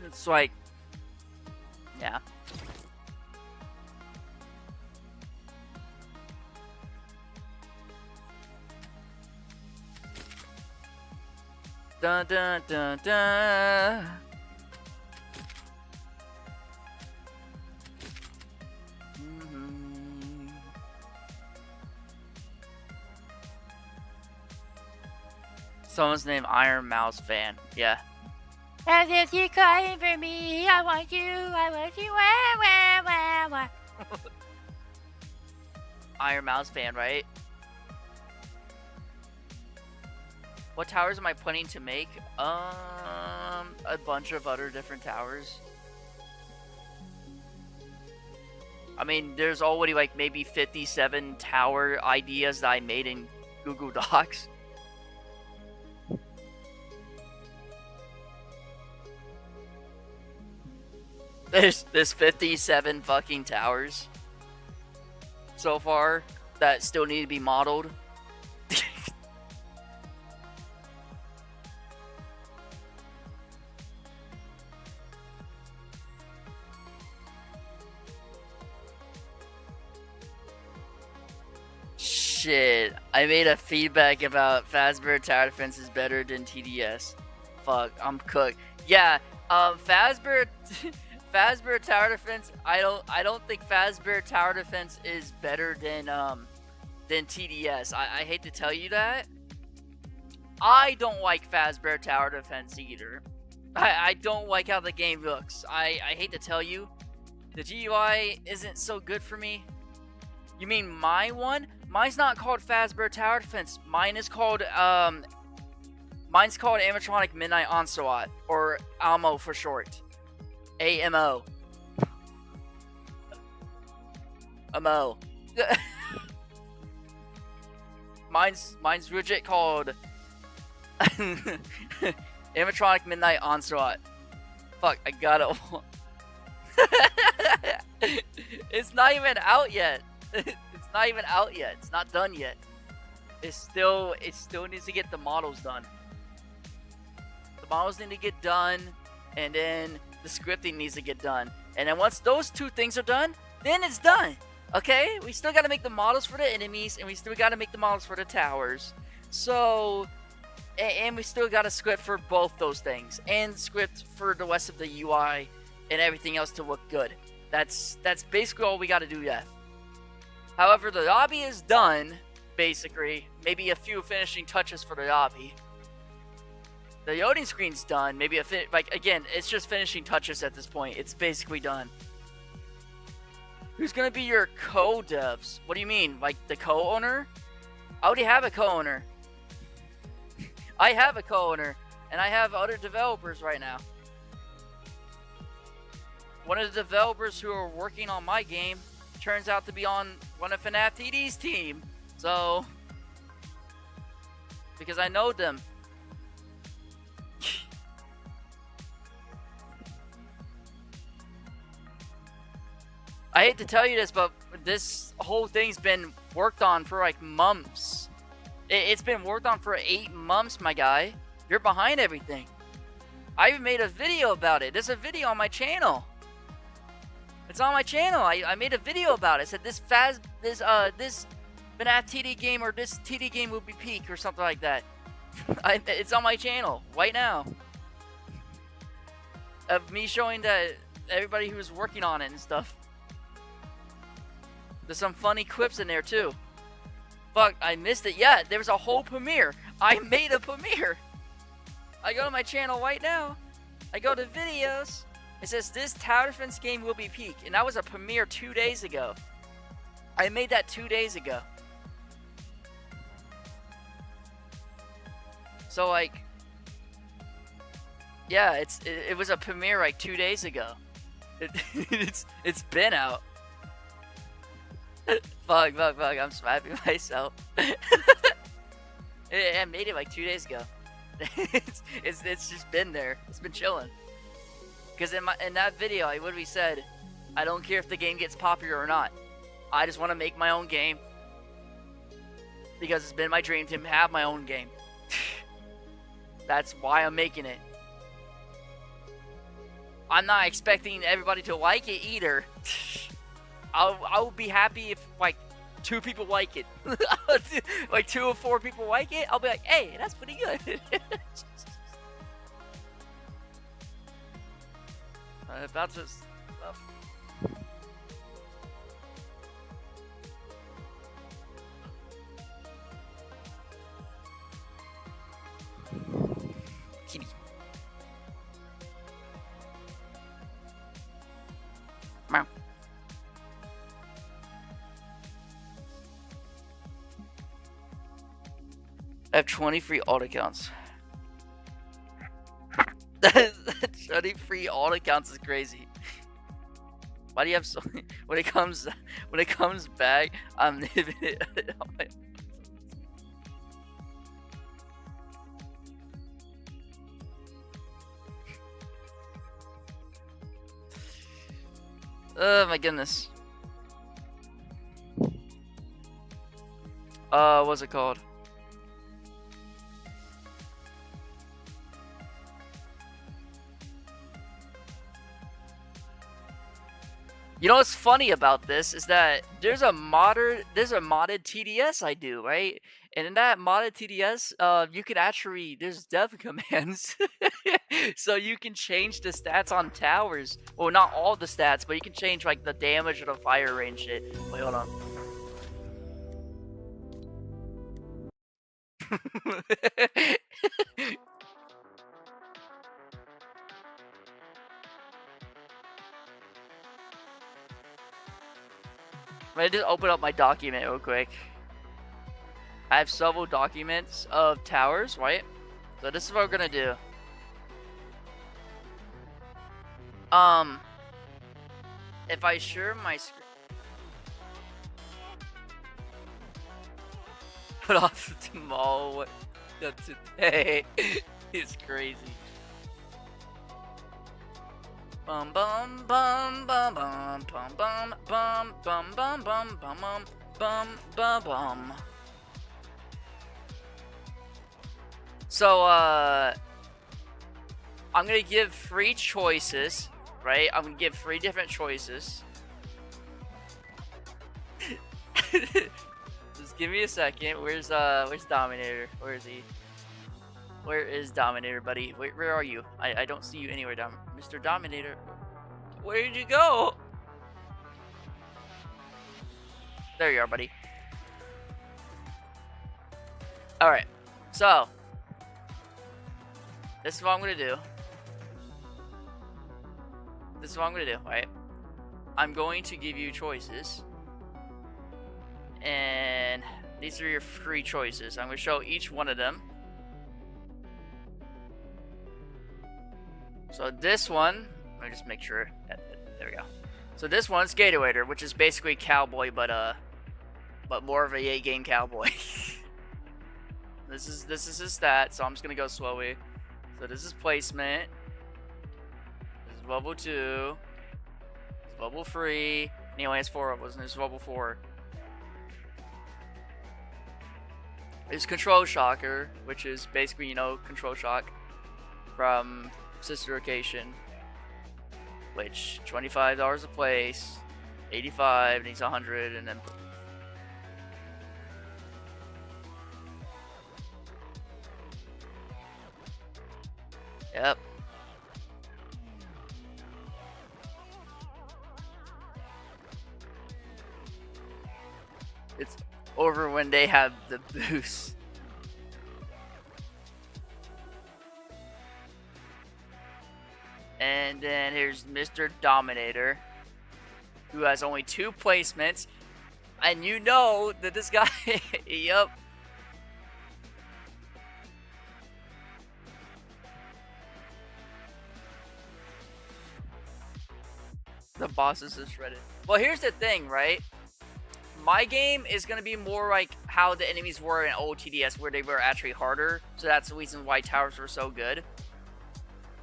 It's like, yeah. Dun dun dun dun. Someone's named Iron Mouse fan. Yeah. As if you calling for me, I want you, wah. Iron Mouse fan, right? What towers am I planning to make? A bunch of other different towers. I mean, there's already like maybe 57 tower ideas that I made in Google Docs. There's 57 fucking towers so far that still need to be modeled. Shit, I made a feedback about Fazbear Tower Defense is better than TDS. Fuck, I'm cooked. Yeah, Fazbear Tower Defense. I don't think Fazbear Tower Defense is better than TDS. I hate to tell you that. I don't like Fazbear Tower Defense either. I don't like how the game looks. I hate to tell you, the GUI isn't so good for me. You mean my one? Mine's not called Fazbear Tower Defense. Mine is called Animatronic Midnight Onslaught, or AMO for short. AMO. AMO. mine's legit called Animatronic Midnight Onslaught. Fuck, I got it. It's not even out yet. It's not even out yet. It's not done yet. It still needs to get the models done. The models need to get done, and then the scripting needs to get done. And then once those two things are done, then it's done. Okay? We still got to make the models for the enemies, and we still got to make the models for the towers. So, and we still got to script for both those things, and script for the rest of the UI and everything else to look good. That's basically all we got to do yet. However, the lobby is done, basically. Maybe a few finishing touches for the lobby. The loading screen's done. Maybe again, it's just finishing touches at this point. It's basically done. Who's gonna be your co-devs? What do you mean? Like the co-owner? I already have a co-owner. I have a co-owner, and I have other developers right now. One of the developers who are working on my game turns out to be on one of FNAF TD's team. So, because I know them. I hate to tell you this, but this whole thing's been worked on for like months. It's been worked on for 8 months, my guy. You're behind everything. I even made a video about it. There's a video on my channel. It's on my channel. I made a video about it. I said this FNAF TD game or this TD game will be peak or something like that. It's on my channel right now. Of me showing that everybody who's working on it and stuff. There's some funny clips in there too. Fuck, I missed it. Yeah, there was a whole premiere. I made a premiere. I go to my channel right now. I go to videos. It says this tower defense game will be peak. And that was a premiere 2 days ago. I made that 2 days ago. So like, yeah, it was a premiere like 2 days ago. It's been out. fuck, I'm slapping myself. I made it like 2 days ago. it's just been there. It's been chilling. Because in that video, I literally said, I don't care if the game gets popular or not. I just want to make my own game. Because it's been my dream to have my own game. That's why I'm making it. I'm not expecting everybody to like it either. I'll be happy if like 2 people like it. Like 2 or 4 people like it. I'll be like, hey, that's pretty good. About to stuff. Kitty. Meow. I have 20 free alt accounts. 20 free alt accounts is crazy. Why do you have so many? When it comes back, I'm leaving it on my. Oh my goodness. What's it called? You know what's funny about this is that there's a modded TDS I do, right? And in that modded TDS, you can actually, there's dev commands. So you can change the stats on towers. Well, not all the stats, but you can change like the damage or the fire range shit. Wait, hold on. Let me just open up my document real quick. I have several documents of towers, right? So this is what we're gonna do. If I share my screen, put off tomorrow, not today. It's crazy. Bum bum bum bum bum bum bum bum bum bum bum bum bum bum bum. So I'm gonna give 3 choices, right? I'm gonna give 3 different choices. Just give me a second. Where's Dominator? Where is he? Where is Dominator, buddy? Where are you? I don't see you anywhere, Mr. Dominator. Where did you go? There you are, buddy. Alright, so this is what I'm gonna do. This is what I'm gonna do, right? I'm going to give you choices. And these are your 3 choices. I'm gonna show each one of them. So this one, let me just make sure. There we go. So this one's Gatorwader, which is basically cowboy, but more of a 8-game cowboy. This is his stat, so I'm just gonna go slowly. So this is placement. This is level 2. This is level 3. And he only has 4 levels, and this is level 4. It's Control Shocker, which is basically, you know, Control Shock from Sister Location, which $25 a place, 85 needs 100, and then yep. It's over when they have the boost. And then here's Mr. Dominator, who has only 2 placements. And you know that this guy, yep. The bosses are shredded. Well, here's the thing, right? My game is going to be more like how the enemies were in old TDS, where they were actually harder. So that's the reason why towers were so good.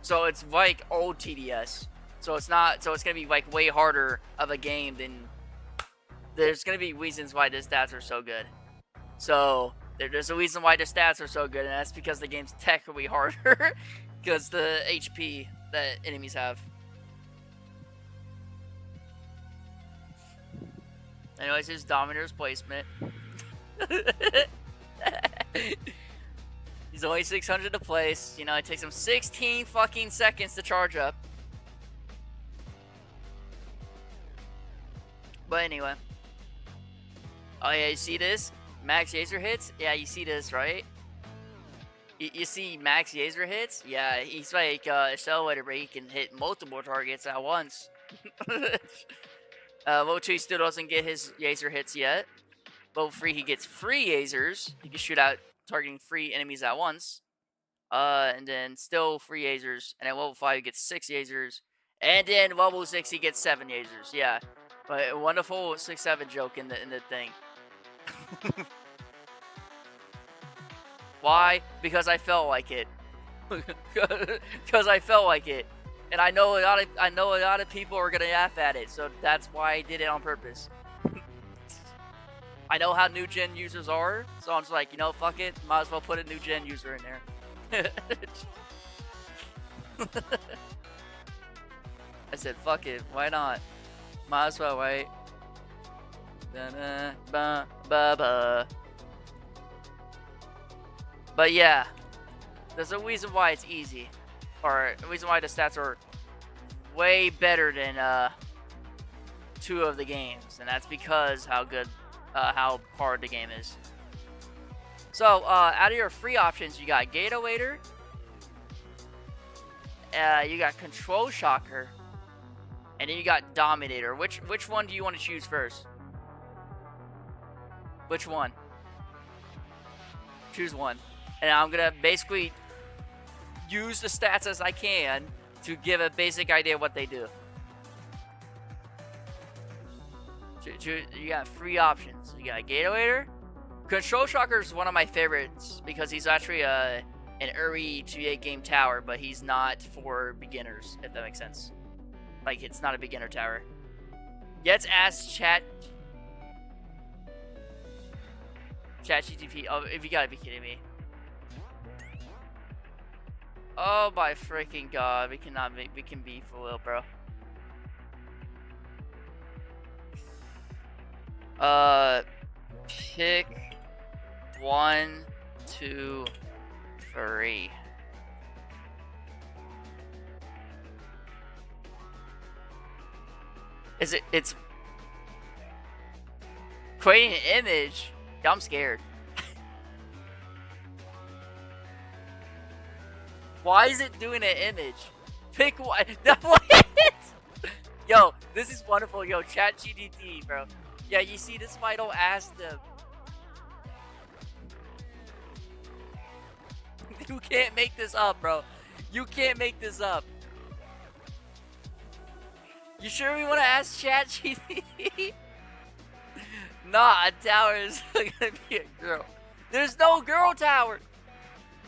So it's like old TDS. So it's not. So it's going to be like way harder of a game than. There's going to be reasons why the stats are so good. So there's a reason why the stats are so good, and that's because the game's technically harder because the HP that enemies have. Anyways, his Dominator's placement. He's only 600 to place. You know, it takes him 16 fucking seconds to charge up. But anyway. Oh yeah, you see this? Max Yaser hits? Yeah, you see this, right? You see Max Yaser hits? Yeah, he's like accelerator where he can hit multiple targets at once. Level 2 still doesn't get his Yaser hits yet. Level 3 he gets free Yasers. He can shoot out targeting 3 enemies at once. And then still free Yasers. And at level 5 he gets 6 Yasers. And then level 6 he gets 7 Yasers. Yeah. But a wonderful 6-7 joke in the thing. Why? Because I felt like it. Because I felt like it. And I know a lot of people are gonna laugh at it, so that's why I did it on purpose. I know how new gen users are, so I'm just like, you know, fuck it, might as well put a new gen user in there. I said, fuck it, why not? Might as well, right? But yeah, there's a reason why it's easy. Or the reason why the stats are way better than 2 of the games, and that's because how how hard the game is. So out of your free options, you got Gatowator, you got Control Shocker, and then you got Dominator. Which one do you want to choose first? Which one? Choose one, and I'm gonna basically use the stats as I can to give a basic idea of what they do. You got 3 options. You got Gatowator. Control Shocker is one of my favorites because he's actually an early 2-8 game tower, but he's not for beginners, if that makes sense. Like, it's not a beginner tower. Let's ask ChatGPT. Oh, if you gotta be kidding me. Oh my freaking god, we can be for real, bro. Pick 1, 2, 3. It's creating an image. I'm scared. Why is it doing an image? Pick one. Yo, this is wonderful. Yo, ChatGPT, bro. Yeah, you see, this is why I don't ask them. You can't make this up, bro. You can't make this up. You sure we want to ask ChatGPT? Nah, a tower is gonna be a girl. There's no girl tower.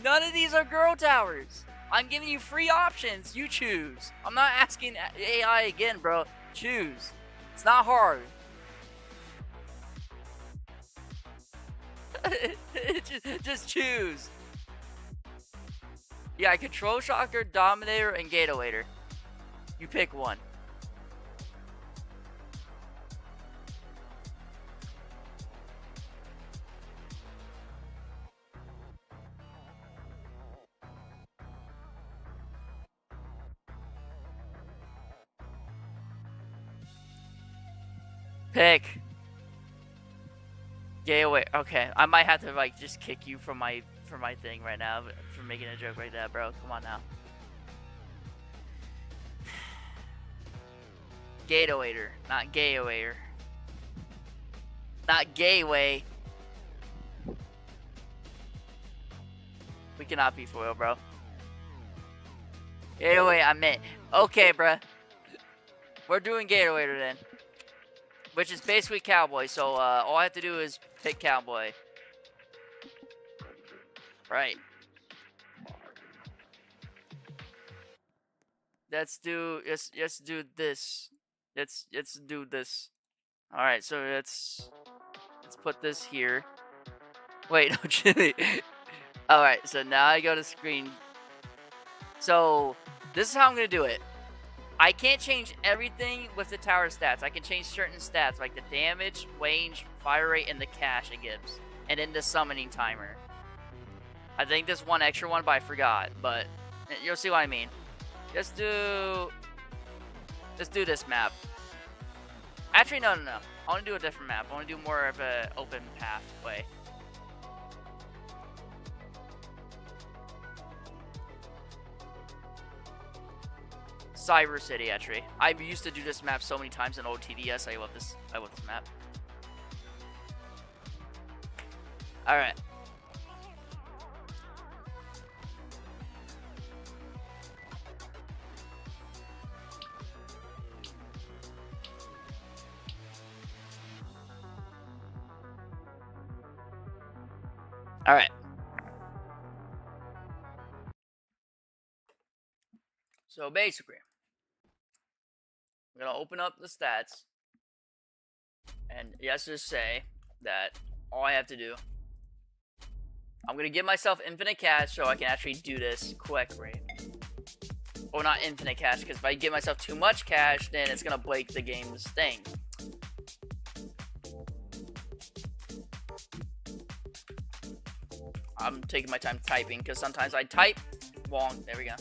None of these are girl towers. I'm giving you free options. You choose. I'm not asking AI again, bro. Choose. It's not hard. just choose. Yeah, Control Shocker, Dominator, and Gatowator. You pick one. Pick. Gay away. Okay, I might have to like just kick you from my thing right now for making a joke like that, bro. Come on now. Gatowator, not gayawator. Not gayway. We cannot be foil, bro. Gateway, I meant. Okay, bruh. We're doing Gatowator then. Which is basically Cowboy, so all I have to do is pick Cowboy. Right. Let's do do this. Let's do this. Alright, so let's put this here. Wait, no, Chili. Alright, so now I go to screen. So this is how I'm gonna do it. I can't change everything with the tower stats. I can change certain stats like the damage, range, fire rate, and the cash it gives. And then the summoning timer. I think there's one extra one, but I forgot. But you'll see what I mean. Let's do this map. Actually, no. I want to do a different map. I want to do more of an open pathway. Cyber City, actually. I used to do this map so many times in old TDS. I love this map. Alright. Alright. So basically, I'm gonna open up the stats, and let's just say that all I have to do, I'm gonna give myself infinite cash so I can actually do this correctly. Or not infinite cash, because if I give myself too much cash, then it's gonna break the game's thing. I'm taking my time typing, because sometimes I type wrong. There we go.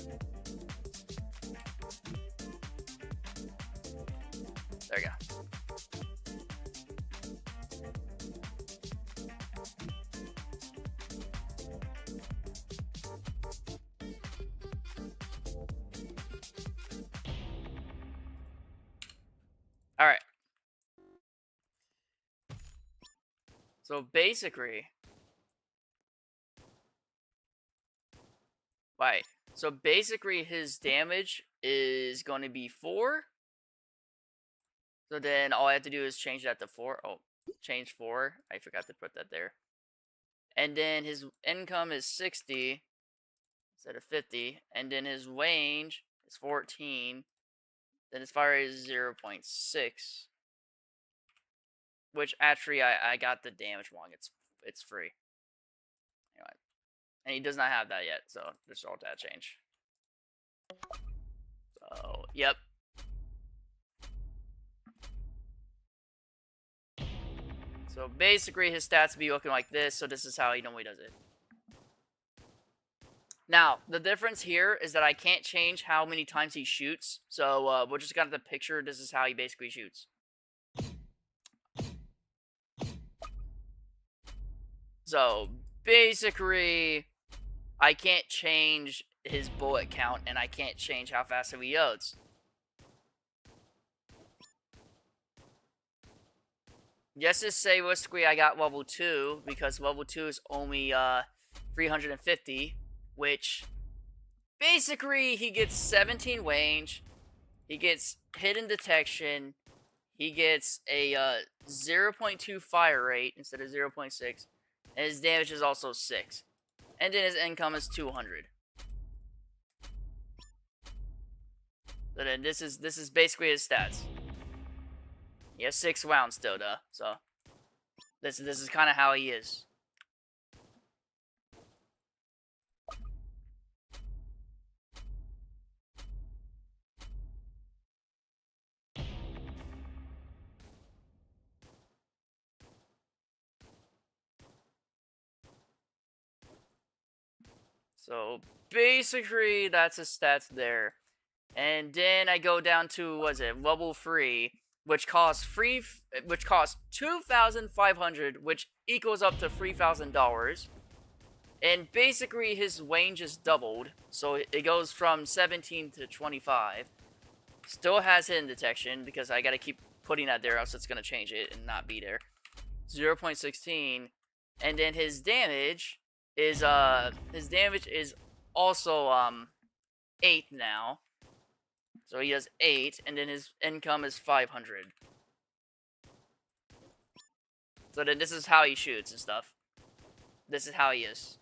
There we go. All right. So basically, right. So basically, his damage is going to be 4. So then all I have to do is change that to 4. Oh, change 4. I forgot to put that there. And then his income is 60 instead of 50. And then his range is 14. Then his fire rate is 0.6. Which actually I got the damage wrong. It's free. Anyway. And he does not have that yet, so just all that change. So yep. So basically his stats be looking like this, so this is how he normally does it. Now, the difference here is that I can't change how many times he shoots, so we're just gonna have to picture this is how he basically shoots. So, basically, I can't change his bullet count, and I can't change how fast he reloads. Just to say, realistically, I got level 2, because level 2 is only 350, which, basically, he gets 17 range, he gets hidden detection, he gets a 0.2 fire rate instead of 0.6, and his damage is also 6. And then his income is 200. So then this is basically his stats. He has 6 rounds still, though. So this is kind of how he is. So basically, that's his stats there. And then I go down to, level 3, which costs 2,500, which equals up to $3,000. And basically his range is doubled, so it goes from 17 to 25. Still has hidden detection because I gotta keep putting that there, else it's gonna change it and not be there. 0.16, and then his damage is also 8 now. So he does 8, and then his income is 500. So then this is how he shoots and stuff. This is how he is.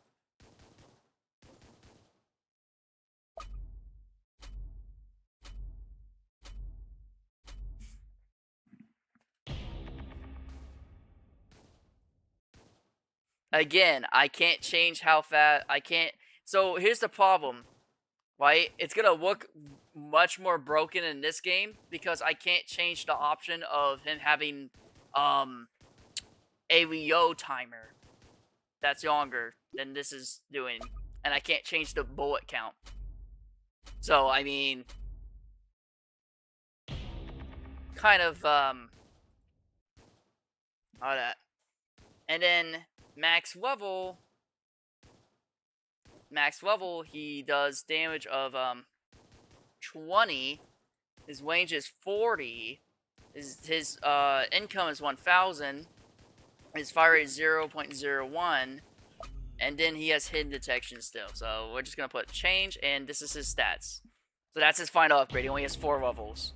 Again, I can't change how fast I can't. So here's the problem, right? It's gonna look much more broken in this game because I can't change the option of him having a Rio timer that's longer than this is doing, and I can't change the bullet count. So I mean, kind of all that, and then max level, he does damage of 20. His range is 40. His income is 1,000. His fire rate is 0.01. And then he has hidden detection still. So we're just gonna put change, and this is his stats. So that's his final upgrade. He only has 4 levels.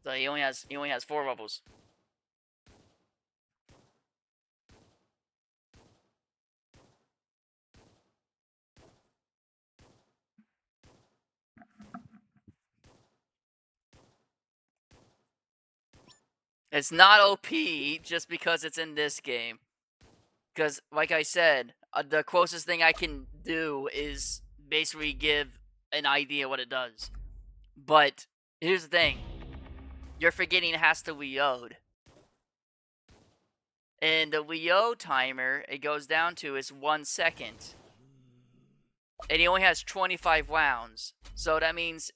So he only has 4 levels. It's not OP just because it's in this game. Because, like I said, the closest thing I can do is basically give an idea what it does. But here's the thing. You're forgetting it has to reload. And the reload timer it goes down to is 1 second. And he only has 25 rounds. So that means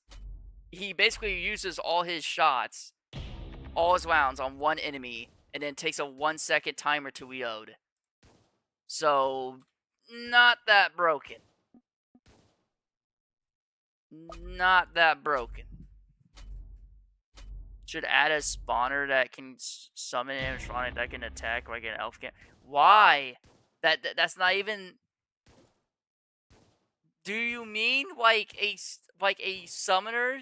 he basically uses all his shots, all his rounds on one enemy, and then takes a 1 second timer to reload. So, not that broken. Not that broken. Should add a spawner that can summon animatronic that can attack like an elf can. Why? That's not even. Do you mean like a summoner?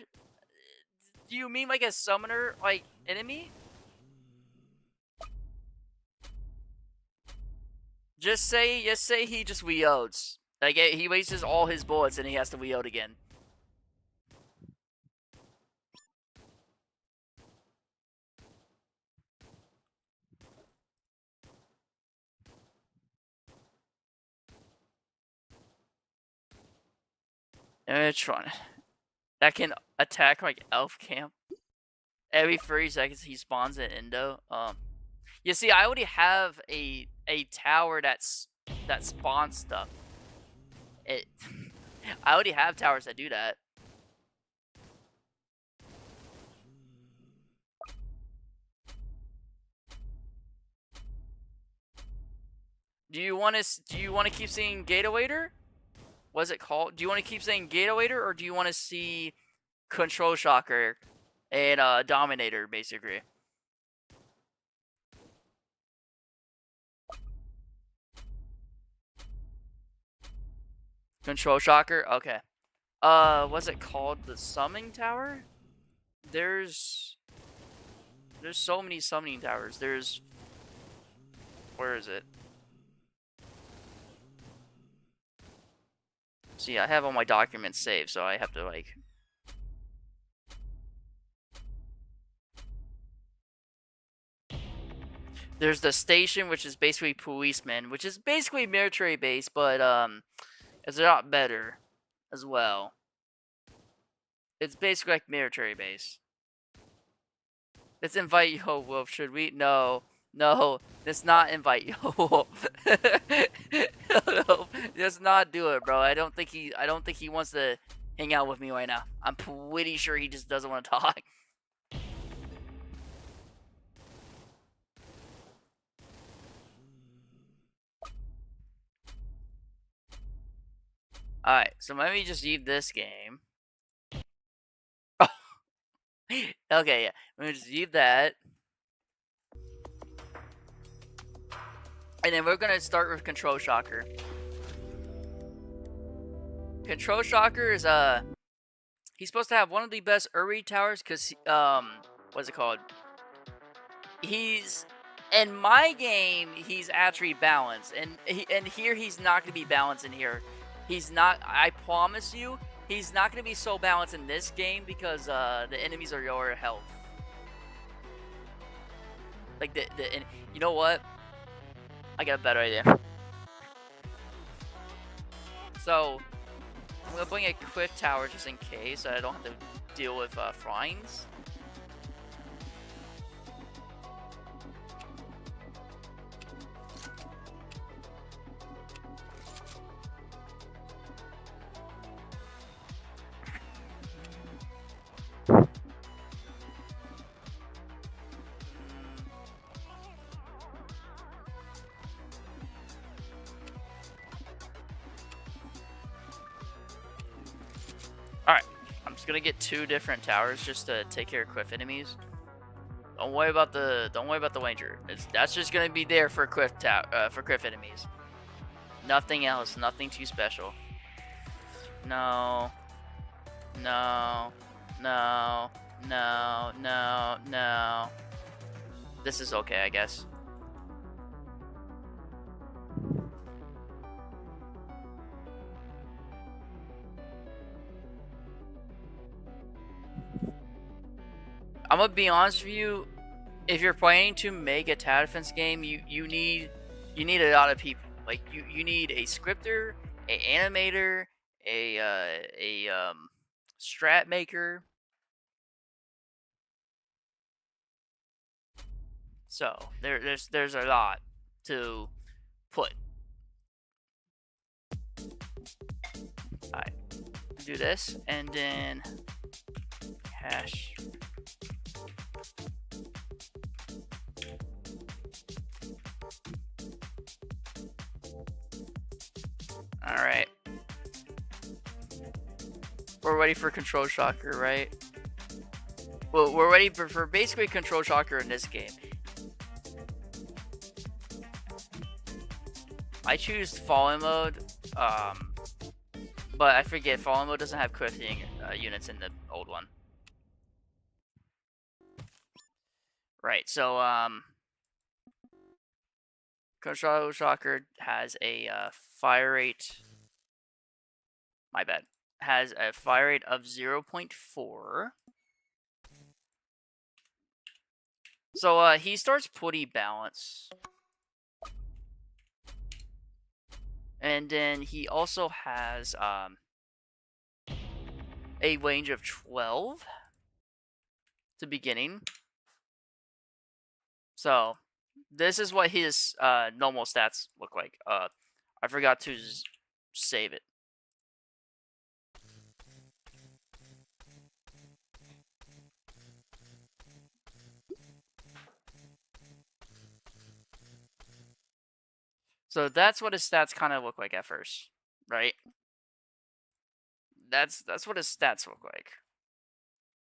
Do you mean like a summoner like enemy? Just say he just reloads. Like he wastes all his bullets and he has to reload again. Animatronic that can attack like elf camp. Every 30 seconds he spawns an endo. You see, I already have a tower that spawns stuff. I already have towers that do that. Do you want to keep seeing Gatowator? What's it called? Do you want to keep saying Gatowator, or do you want to see Control Shocker and Dominator, basically? Control Shocker? Okay. What's it called? The Summoning Tower? There's so many summoning towers. Where is it? See, I have all my documents saved, so I have to, like... There's the station, which is basically policemen, which is basically military base, but, it's a lot better as well. It's basically like military base. Let's invite Yo Wolf, should we? No, let's not invite Yo Wolf. No, let's not do it, bro. I don't think he wants to hang out with me right now. I'm pretty sure he just doesn't want to talk. Alright, so let me just leave this game. Oh. Okay, yeah. Let me just leave that. And then we're gonna start with Control Shocker. Control Shocker is he's supposed to have one of the best early towers because what's it called? He's in my game he's actually balanced, and here he's not gonna be balanced in here. He's not. I promise you, he's not gonna be so balanced in this game because the enemies are lower health. Like and you know what? I got a better idea. So I'm gonna bring a Cliff Tower just in case so I don't have to deal with flyings. Alright, I'm just gonna get 2 different towers just to take care of cliff enemies. Don't worry about the Ranger. That's just gonna be there for cliff enemies. Nothing else, nothing too special. No. No. No. No. No. No. This is okay, I guess. I'm gonna be honest with you. If you're planning to make a tower defense game, you need a lot of people. Like you need a scripter, a animator, a strat maker. So there's a lot to put. Alright, do this and then hash. Alright. We're ready for Control Shocker, right? Well, we're ready for basically Control Shocker in this game. I choose Fallen Mode, but I forget Fallen Mode doesn't have crafting units in the old one. Right, so, Control Shocker has a fire rate. My bad. Has a fire rate of 0.4. So he starts pretty balanced. And then he also has a range of 12 at the beginning. So this is what his normal stats look like. I forgot to save it. So that's what his stats kind of look like at first, right? That's what his stats look like.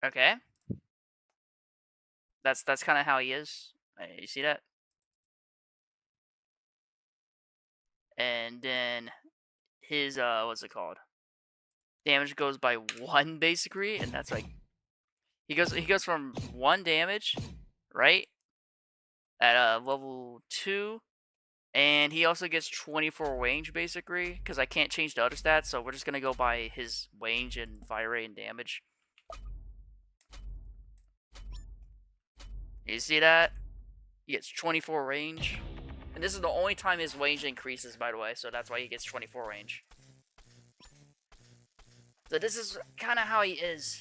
Okay. That's kind of how he is. You see that? And then his what's it called? Damage goes by 1 basically, and that's like he goes from 1 damage, right? At level 2. And he also gets 24 range, basically, because I can't change the other stats, so we're just going to go by his range and fire rate and damage. You see that? He gets 24 range. And this is the only time his range increases, by the way, so that's why he gets 24 range. So this is kind of how he is.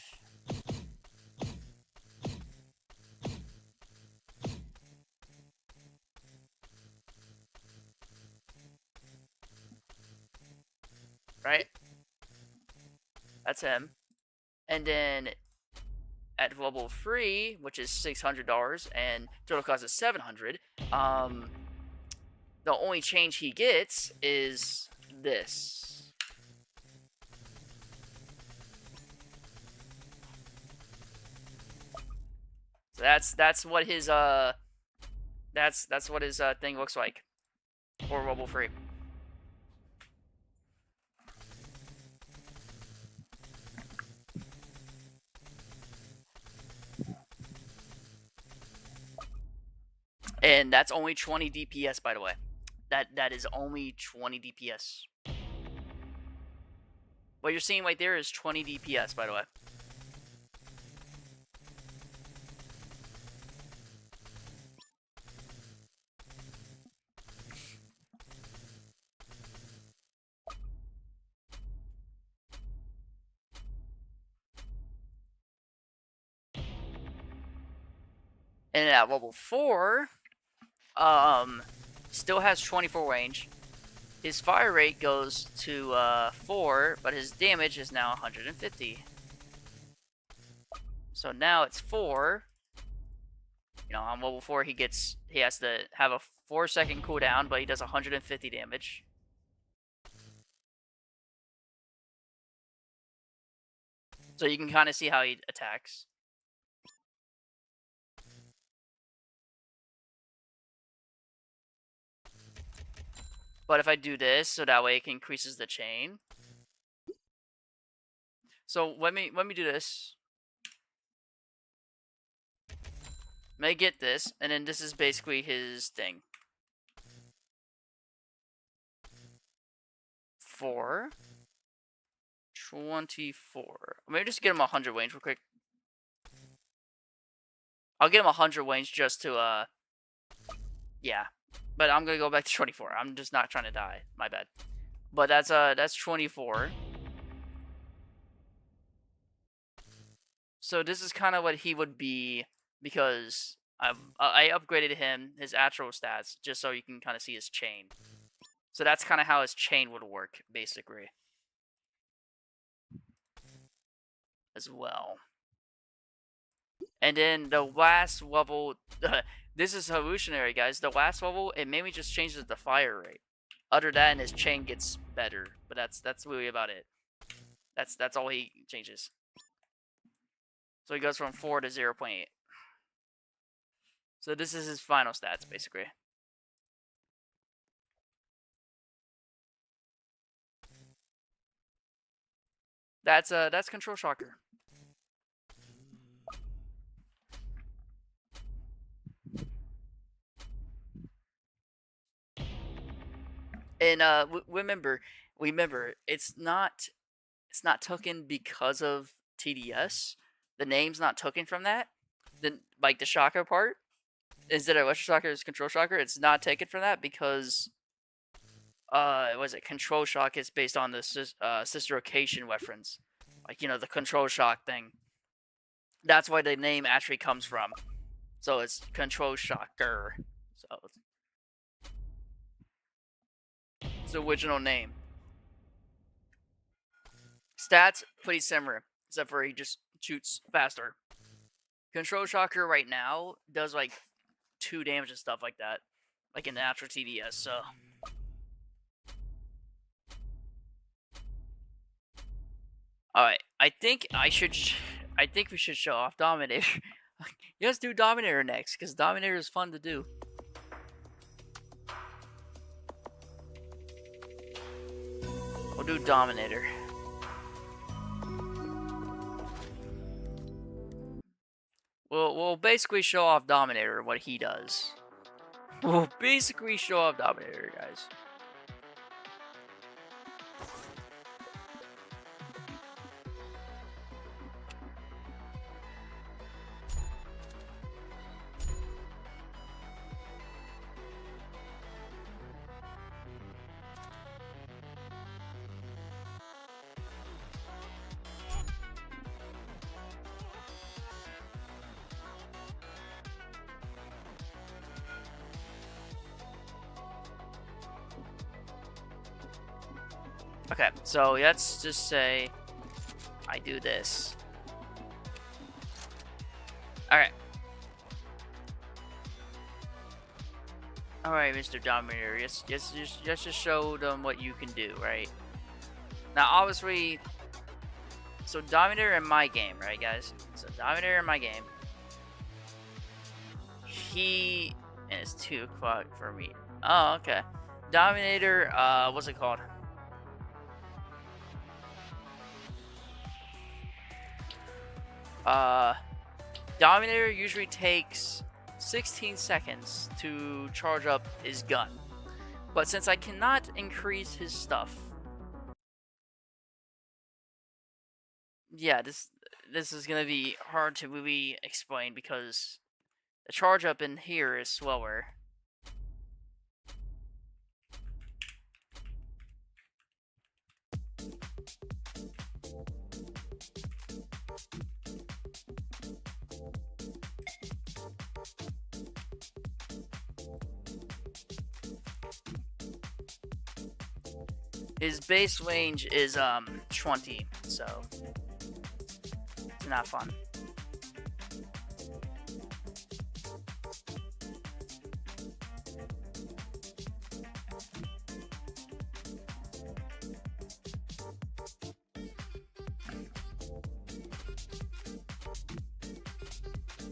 Right? That's him. And then at level 3, which is $600, and total cost is $700, the only change he gets is this. So that's what his that's what his thing looks like for Wobble Free. And that's only 20 DPS, by the way. That is only 20 DPS. What you're seeing right there is 20 DPS, by the way. And at level 4, still has 24 range. His fire rate goes to 4, but his damage is now 150. So now it's 4. You know, on level 4 he has to have a 4-second cooldown, but he does 150 damage. So you can kind of see how he attacks. But if I do this, so that way it increases the chain. So let me do this. May get this, and then this is basically his thing. 4, 24. Maybe just get him 100 range real quick. I'll get him 100 range just to yeah. But I'm gonna go back to 24. I'm just not trying to die. My bad. But that's 24. So this is kind of what he would be, because I upgraded him, his actual stats, just so you can kind of see his chain. So that's kind of how his chain would work, basically. As well. And then the last level, this is evolutionary, guys. The last level, it mainly just changes the fire rate. Other than his chain gets better, but that's really about it. That's all he changes. So he goes from 4 to 0.8. So this is his final stats, basically. That's Control Shocker. And remember, it's not taken because of TDS. The name's not taken from that. Then like the shocker part, instead of Electro Shocker is Control Shocker, it's not taken from that because was it Control Shock is based on the sister location reference, like, you know, the Control Shock thing. That's why the name actually comes from. So it's Control Shocker. So it's the original name. Stats pretty similar, except for he just shoots faster. Control Shocker right now does like 2 damage and stuff like that, like in the actual TDS. So all right, I think we should show off Dominator. Let's do Dominator next, because Dominator is fun to do. We'll do Dominator. We'll basically show off Dominator, what he does. We'll basically show off Dominator, guys. Okay, so let's just say I do this. Alright. Alright, Mr. Dominator, let's just show them what you can do, right? Now, obviously, so Dominator in my game, right, guys? So Dominator in my game. he and it's 2 o'clock for me. Oh, okay. Dominator, what's it called? Dominator usually takes 16 seconds to charge up his gun. But since I cannot increase his stuff, yeah, this is gonna be hard to really explain because the charge up in here is slower. His base range is 20, so it's not fun.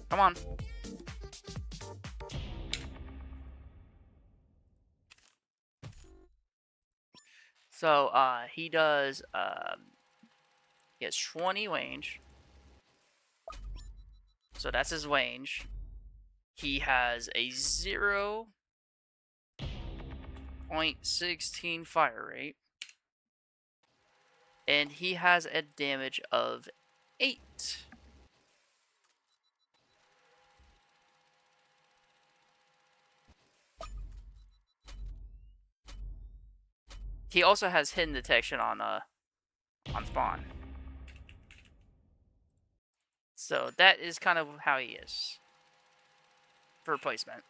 Come on. So he does he has 20 range. So that's his range. He has a 0.16 fire rate. And he has a damage of 8. He also has hidden detection on spawn. So that is kind of how he is for replacement.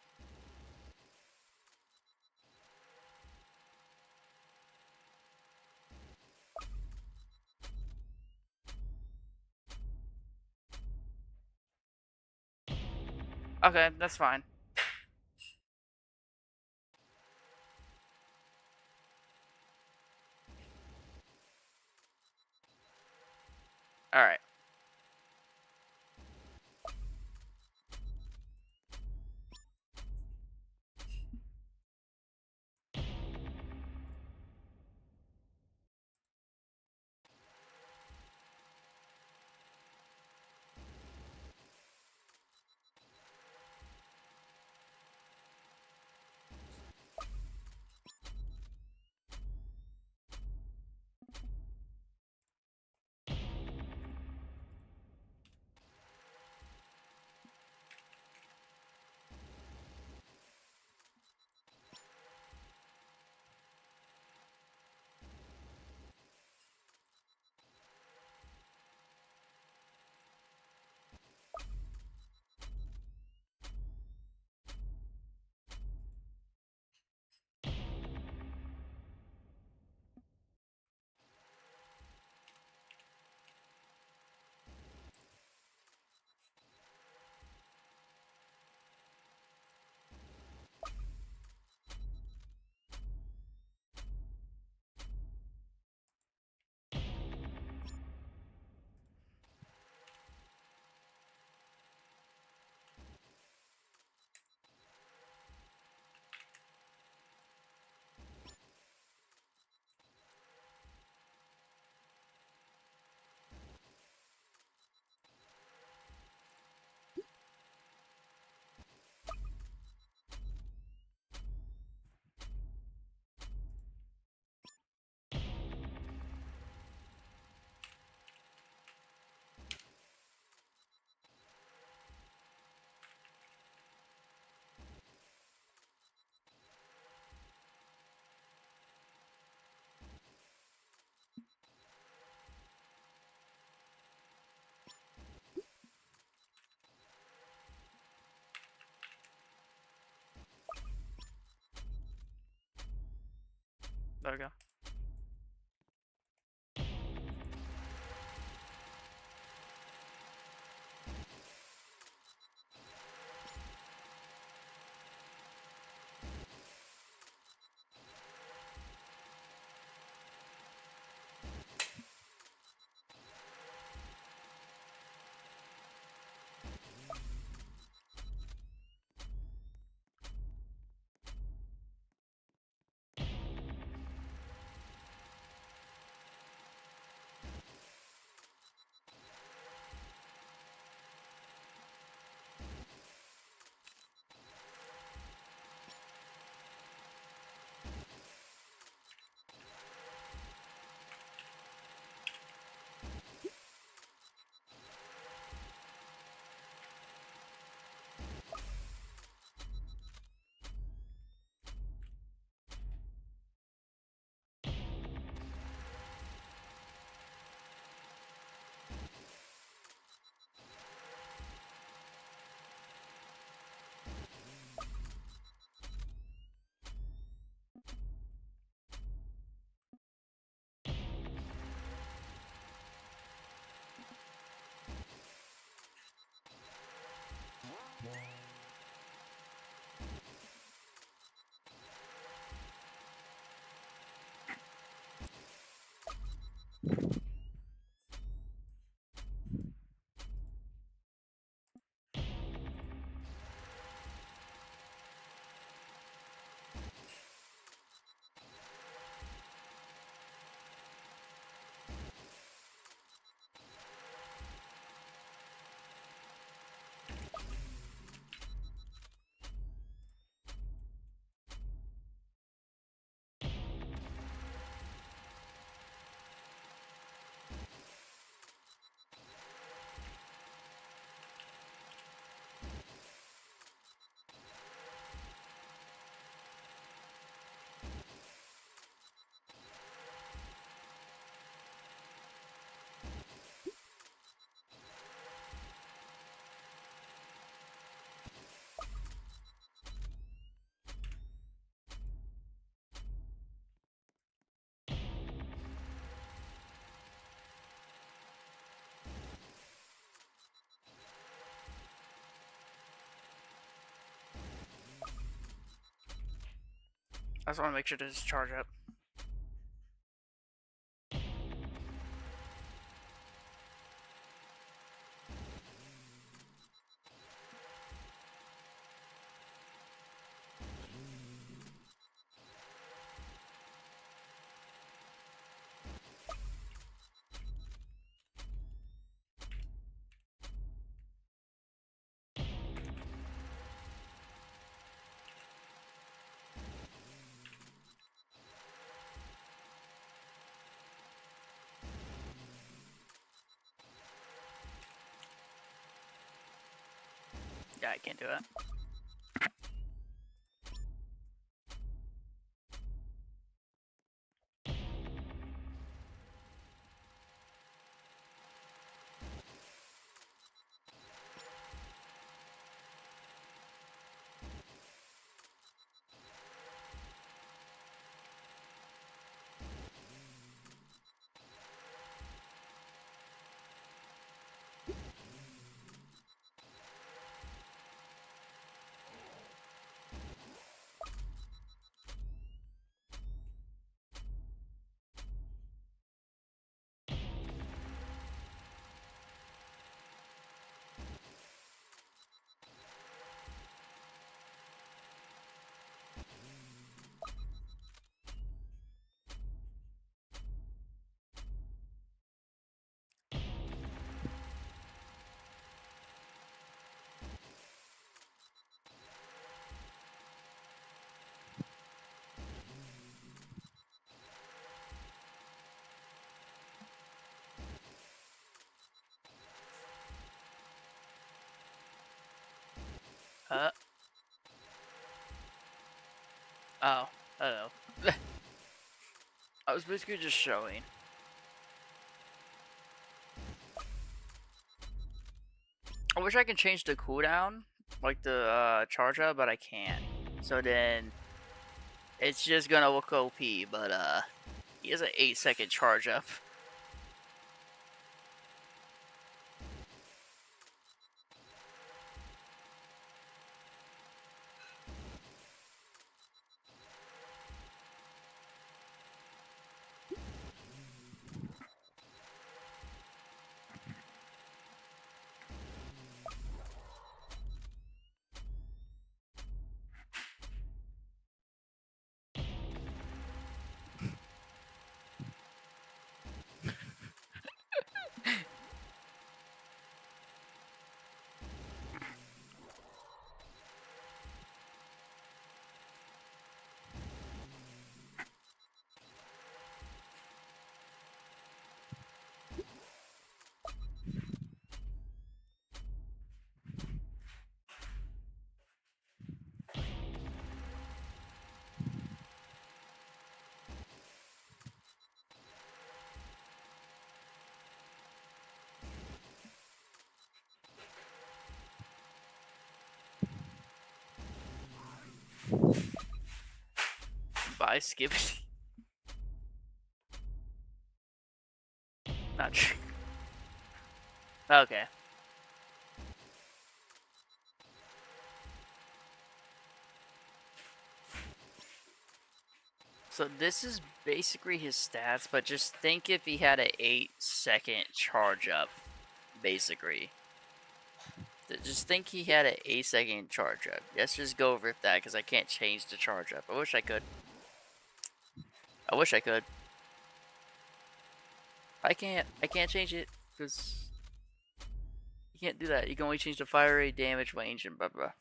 Okay, that's fine. Alright. I just want to make sure to just charge up. Yeah, I can't do it. Uh. Oh. Uh oh. I was basically just showing. I wish I could change the cooldown, like the charge up, but I can't. So then it's just gonna look OP, but he has an 8-second charge up. Bye, Skippy. Not true. Okay. So this is basically his stats, but just think if he had an 8-second charge up, basically. Just think he had an 8-second charge up. Let's just go over that because I can't change the charge up. I wish I could. I wish I could. I can't change it because you can't do that. You can only change the fire rate, damage, range, and blah blah.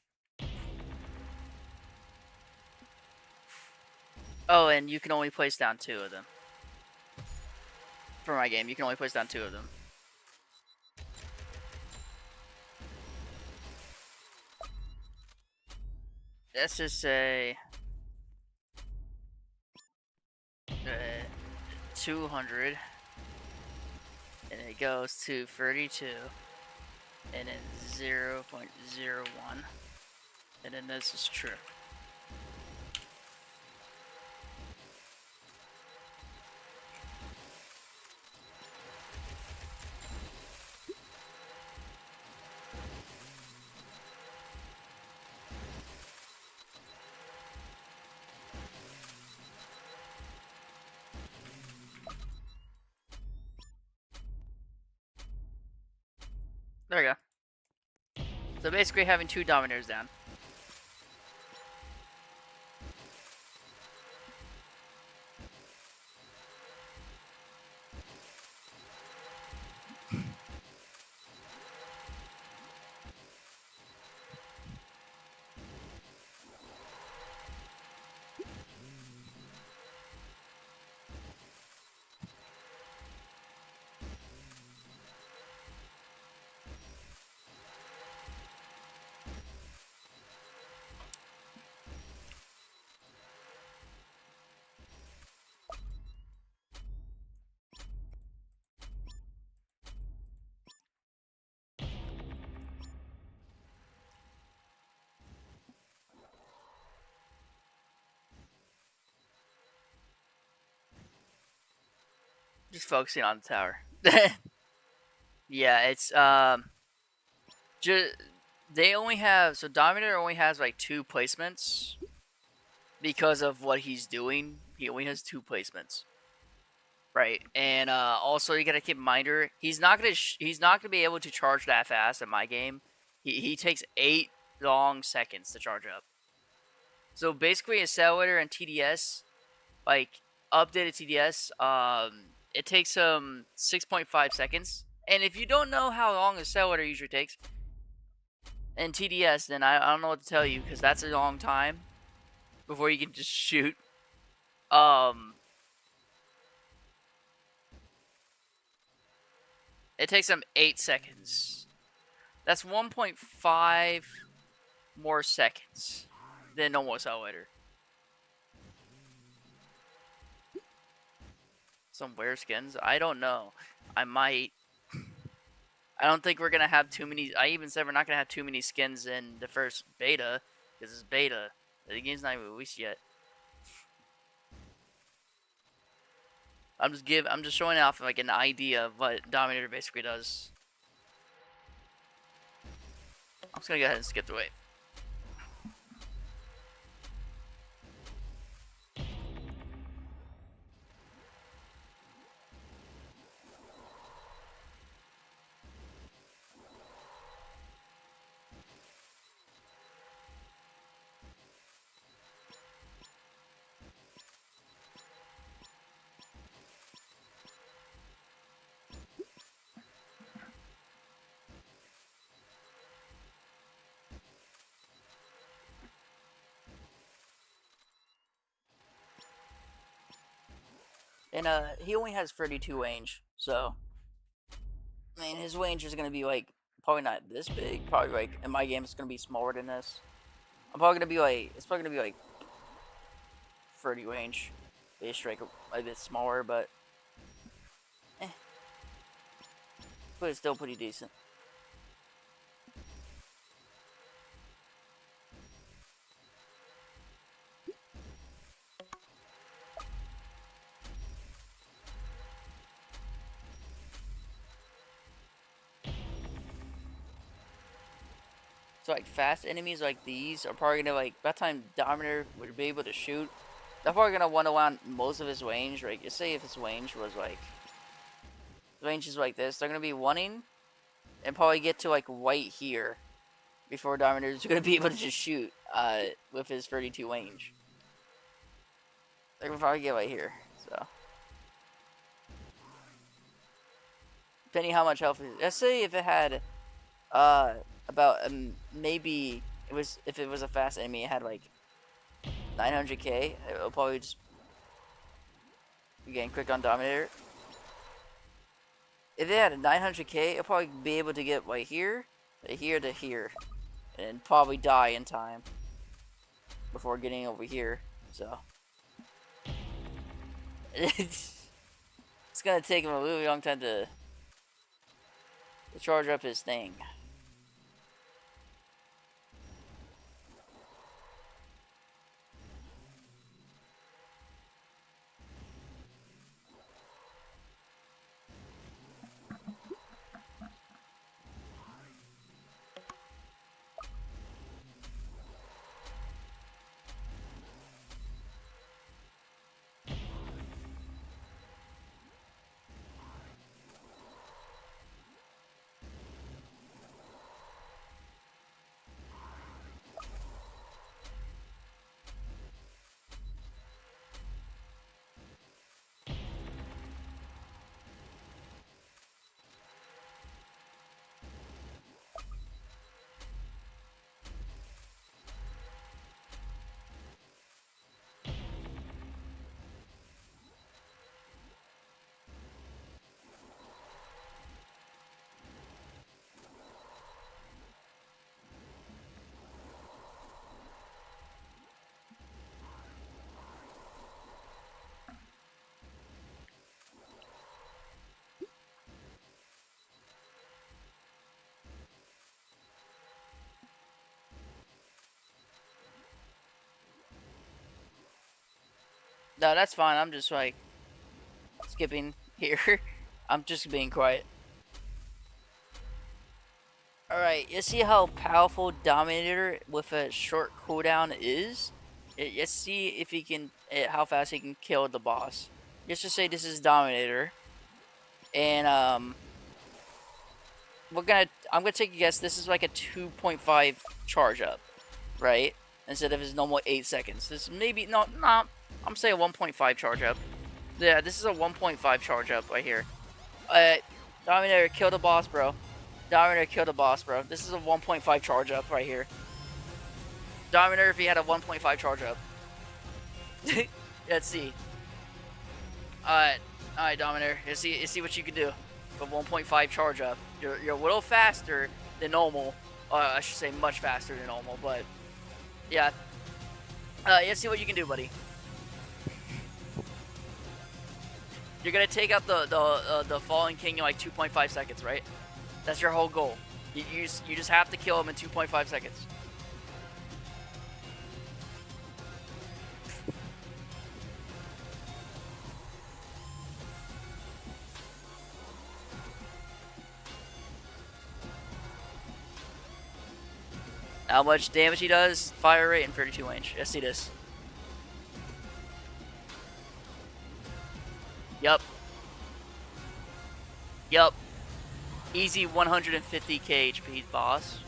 Oh, and you can only place down 2 of them. For my game, you can only place down 2 of them. Let's just say 200, and it goes to 32, and then 0.01, and then this is true. There we go. So basically having 2 Dominators down. Just focusing on the tower. Yeah, it's just they only have so Dominator only has like 2 placements because of what he's doing. He only has 2 placements. Right, and also you gotta keep in mind, he's not gonna be able to charge that fast in my game. He takes 8 long seconds to charge up. So basically, Accelerator and TDS, like updated TDS, it takes 6.5 seconds. And if you don't know how long Accelerator usually takes in TDS, then I don't know what to tell you, because that's a long time before you can just shoot. It takes them 8 seconds. That's 1.5 more seconds than normal Accelerator. Some wear skins? I don't know. I might. I don't think we're gonna have too many. I even said we're not gonna have too many skins in the first beta, because it's beta. The game's not even released yet. I'm just showing off like an idea of what Dominator basically does. I'm just gonna go ahead and skip the wave. And he only has 32 range, so I mean his range is gonna be like probably not this big. Probably like in my game it's gonna be smaller than this. I'm probably gonna be like it's probably gonna be like 30 range, base strike a bit smaller, but it's still pretty decent. So like fast enemies like these are probably gonna like by the time Dominator would be able to shoot, they're probably gonna want to want most of his range. Right? You say if his range was like range is like this, they're gonna be wanting and probably get to like right here before Dominator is gonna be able to just shoot with his 32 range. They're gonna probably get right here. So depending how much health. Let's say if it had about maybe it was if it was a fast enemy, it had like 900k. It'll probably just again click on Dominator. If it had a 900k, it'll probably be able to get right here, to here, and probably die in time before getting over here. So it's gonna take him a really long time to charge up his thing. No, that's fine. I'm just like skipping here. I'm just being quiet. Alright, you see how powerful Dominator with a short cooldown is? Let's see if he can, how fast he can kill the boss. Let's just say this is Dominator. And, I'm gonna take a guess, this is like a 2.5 charge up, right? Instead of his normal 8 seconds. This maybe, no, I'm saying 1.5 charge up. Yeah, this is a 1.5 charge up right here. Dominator, kill the boss, bro. Dominator, kill the boss, bro. This is a 1.5 charge up right here. Dominator, if he had a 1.5 charge up. Let's see. Alright, Dominator. Let's see what you can do. With 1.5 charge up. You're a little faster than normal. I should say much faster than normal, but yeah. Let's see what you can do, buddy. You're gonna take out the Fallen King in like 2.5 seconds, right? That's your whole goal. You just have to kill him in 2.5 seconds. How much damage he does, fire rate, and 32 range. Let's see this. Yup. Easy 150k HP boss.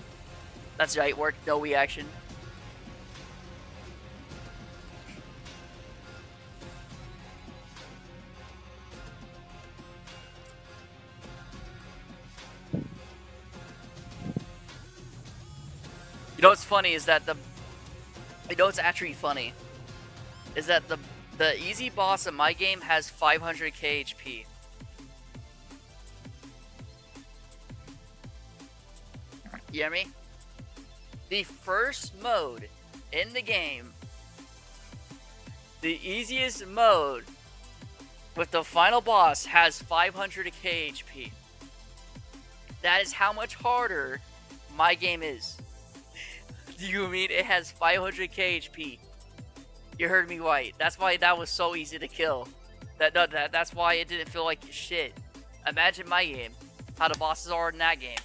That's right, work, no reaction. You know what's funny is that what's actually funny is that the easy boss in my game has 500k HP. You hear me? The first mode in the game, the easiest mode with the final boss has 500k HP. That is how much harder my game is. Do you mean it has 500k HP? You heard me right. That's why that was so easy to kill. That's why it didn't feel like shit. Imagine my game. How the bosses are in that game.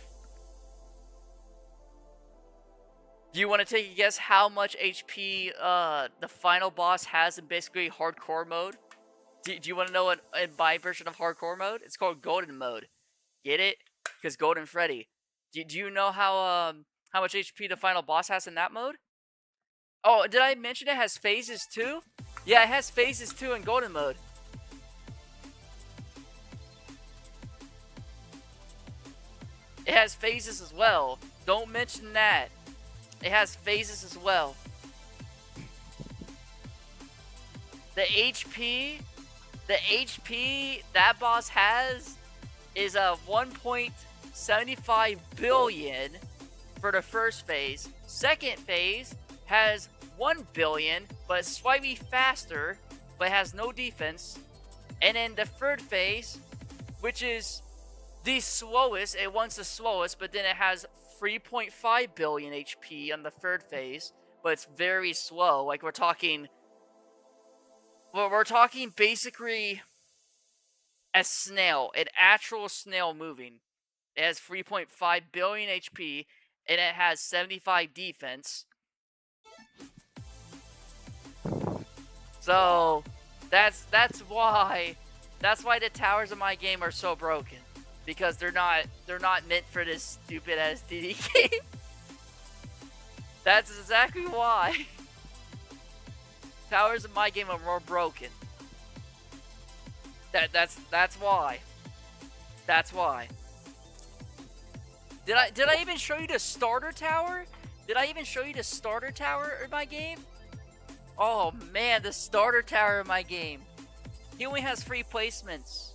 Do you want to take a guess how much HP the final boss has in basically hardcore mode? Do you want to know in my version of hardcore mode? It's called golden mode. Get it? Because Golden Freddy. Do you know how much HP the final boss has in that mode? Oh, did I mention it has phases too? Yeah, it has phases too in golden mode. It has phases as well. Don't mention that. It has phases as well. The HP that boss has is a 1.75 billion for the first phase. Second phase has 1 billion, but it's slightly faster, but has no defense. And then the third phase, which is the slowest, it wants the slowest, but then it has 3.5 billion HP on the third phase, but it's very slow. Like we're talking basically a snail, an actual snail moving. It has 3.5 billion HP, and it has 75 defense. So that's why the towers in my game are so broken, because they're not meant for this stupid ass DD game. That's exactly why. Towers in my game are more broken. That's why. That's why. Did I even show you the starter tower? Did I even show you the starter tower in my game? Oh man, the starter tower in my game. He only has 3 placements.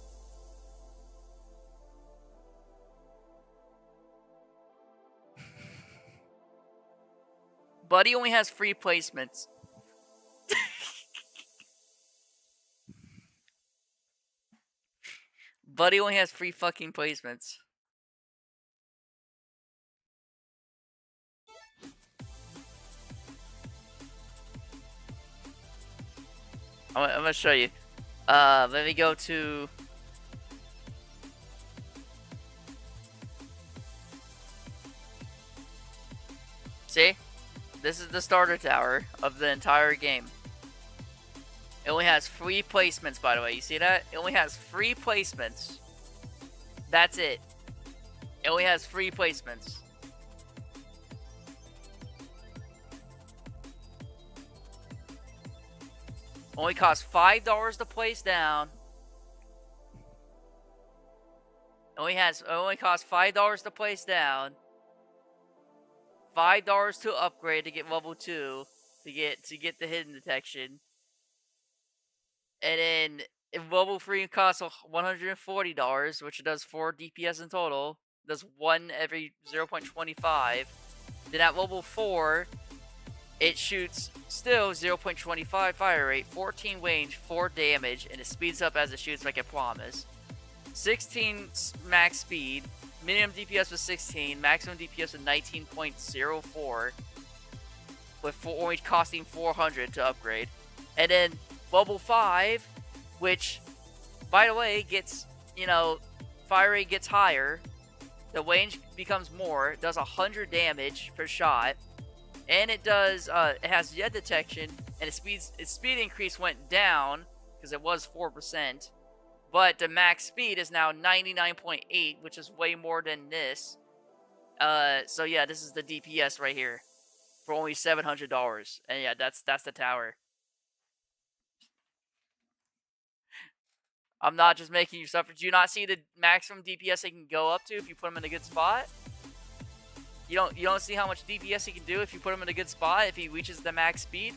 Buddy only has 3 placements. Buddy only has 3 fucking placements. I'm gonna show you. Let me go to. See? This is the starter tower of the entire game. It only has 3 placements, by the way. You see that? It only has 3 placements. That's it. It only has 3 placements. Only costs $5 to place down. It only costs $5 to place down. $5 to upgrade to get level 2 to get the hidden detection. And then if level 3 costs $140, which does 4 DPS in total, does 1 every 0.25. Then at level 4, it shoots still 0.25 fire rate, 14 range, 4 damage, and it speeds up as it shoots like I promised. 16 max speed, minimum DPS was 16, maximum DPS was 19.04, with only costing 400 to upgrade. And then level 5, which, by the way, gets, fire rate gets higher, the range becomes more, it does 100 damage per shot, and it does, it has jet detection, and its speed increase went down, because it was 4%, but the max speed is now 99.8, which is way more than this. So yeah, this is the DPS right here, for only $700, and yeah, that's the tower. I'm not just making you suffer. Do you not see the maximum DPS he can go up to if you put him in a good spot? You don't see how much DPS he can do if you put him in a good spot, if he reaches the max speed?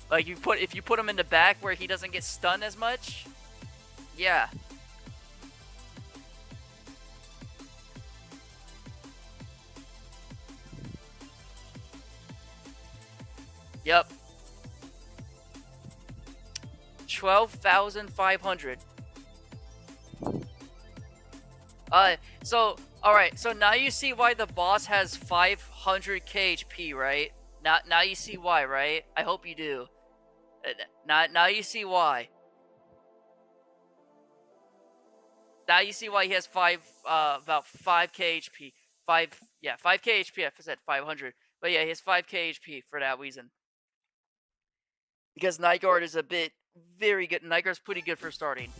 Like if you put him in the back where he doesn't get stunned as much? Yeah. Yep. 12,500. Alright, so now you see why the boss has 500 KHP, right? Now you see why, right? I hope you do. Now you see why. Now you see why he has about 5 KHP. 5 KHP, I said 500. But yeah, he has 5 KHP for that reason. Because Nightguard is very good. Nightguard's pretty good for starting.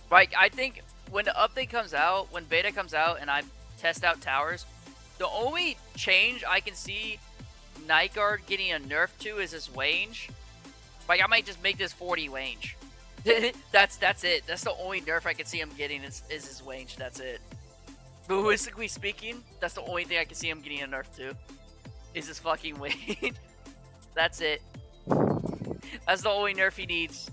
Like, I think when the update comes out, when beta comes out and I test out towers, the only change I can see Nightguard getting a nerf to is his range. Like, I might just make this 40 range. That's it. That's the only nerf I can see him getting is his range. That's it. Realistically speaking, that's the only thing I can see him getting a nerf to. Is his fucking range. That's it. That's the only nerf he needs.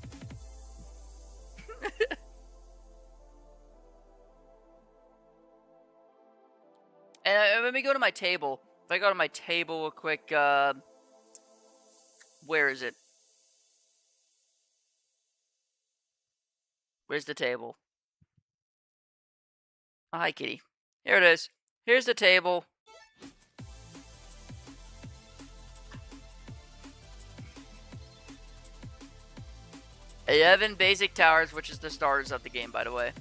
And let me go to my table. If I go to my table real quick, where is it? Where's the table? Oh, hi, kitty. Here it is. Here's the table. Eleven basic towers, which is the starters of the game, by the way.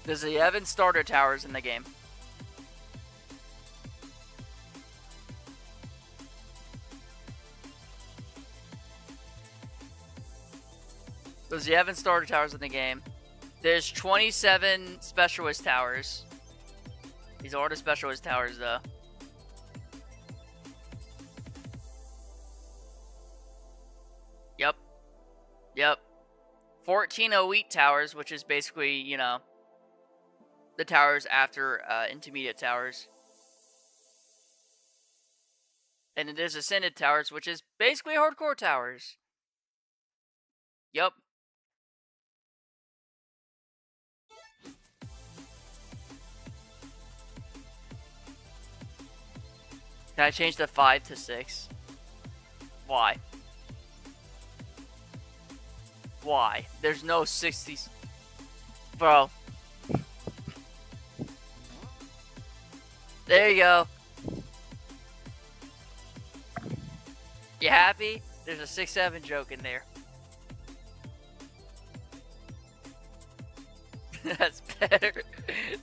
There's 11 starter towers in the game. There's 11 starter towers in the game. There's 27 specialist towers. These are the specialist towers, though. Yep. 14 elite towers, which is basically, the towers after intermediate towers. And then there's ascended towers, which is basically hardcore towers. Yep. Can I change the 5 to 6? Why? Why? There's no 60s. Bro. There you go. You happy? There's a 6-7 joke in there. That's better.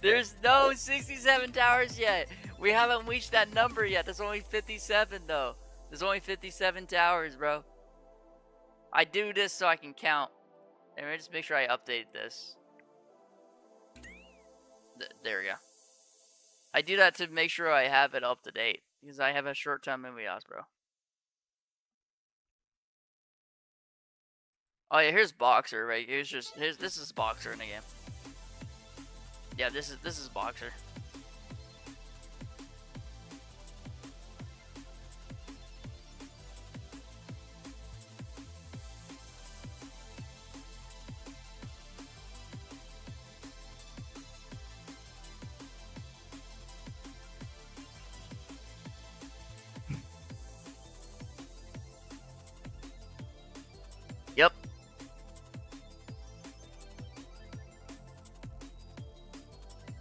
There's no 67 towers yet. We haven't reached that number yet. There's only 57 though. There's only 57 towers, bro. I do this so I can count. And let me just make sure I update this. There we go. I do that to make sure I have it up to date. Because I have a short-term memory loss, bro. Oh yeah, here's Boxer, right? This is Boxer in the game. Yeah, this is Boxer. Yep.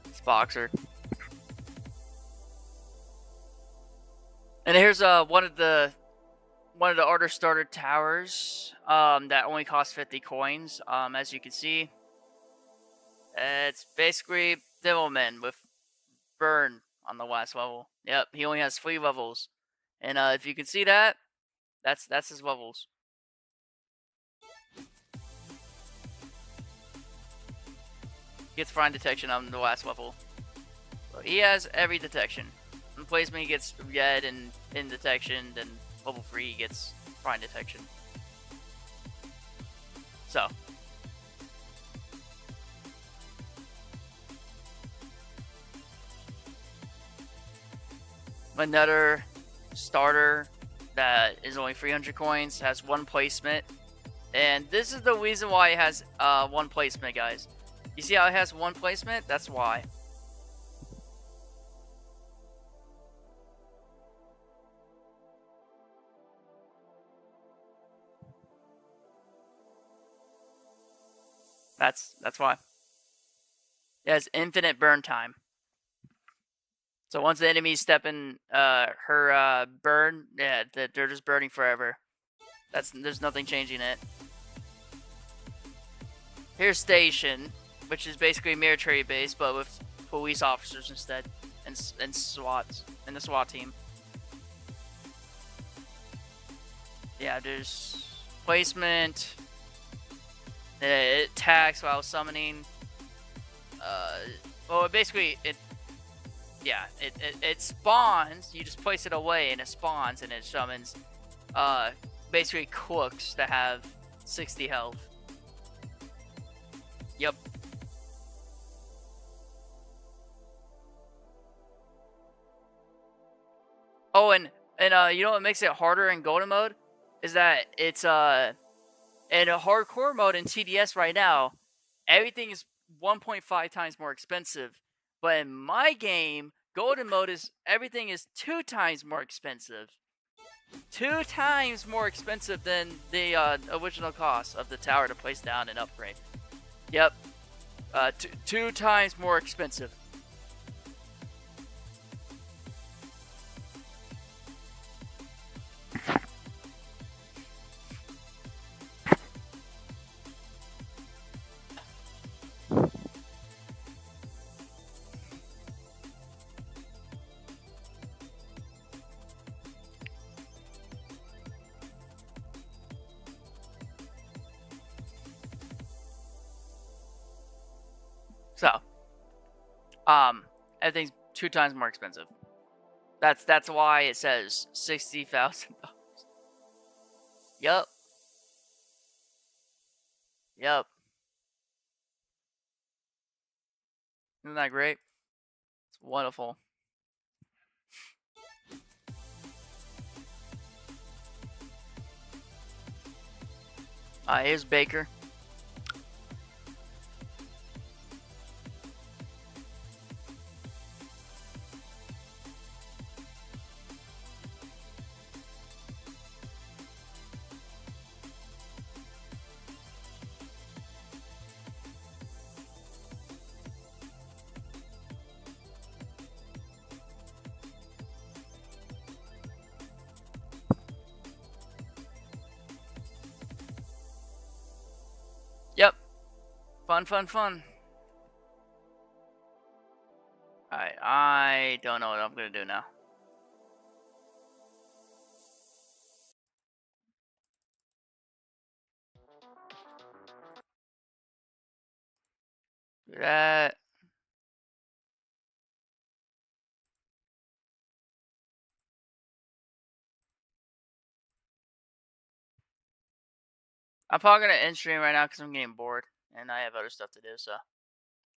It's Boxer. And here's one of the order starter towers that only costs 50 coins. As you can see, it's basically Devilman with Burn on the last level. Yep, he only has 3 levels. And if you can see that, that's his levels. Gets Fine Detection on the last level. So he has every detection. In placement he gets Red and in detection, then level 3 he gets Fine Detection. So another starter that is only 300 coins, has 1 placement. And this is the reason why it has 1 placement, guys. You see how it has 1 placement? That's why. That's why. It has infinite burn time. So once the enemies step in her burn, yeah, they're just burning forever. There's nothing changing it. Here's Station, which is basically a military base, but with police officers instead, and SWATs, and the SWAT team. Yeah, there's placement. It attacks while summoning. Well, basically it spawns. You just place it away, and it spawns, and it summons. Basically crooks that have 60 health. Yep. Oh, and you know what makes it harder in golden mode is that it's in a hardcore mode in TDS right now, everything is 1.5 times more expensive. But in my game, golden mode is everything is 2 times more expensive. 2 times more expensive than the original cost of the tower to place down and upgrade. Yep. 2 times more expensive. So, everything's 2 times more expensive. That's why it says $60,000. Yup. Yup. Isn't that great? It's wonderful. Here's Baker. Fun, fun, fun. Alright, I don't know what I'm gonna do now. Do that. I'm probably gonna end stream right now because I'm getting bored and I have other stuff to do, so.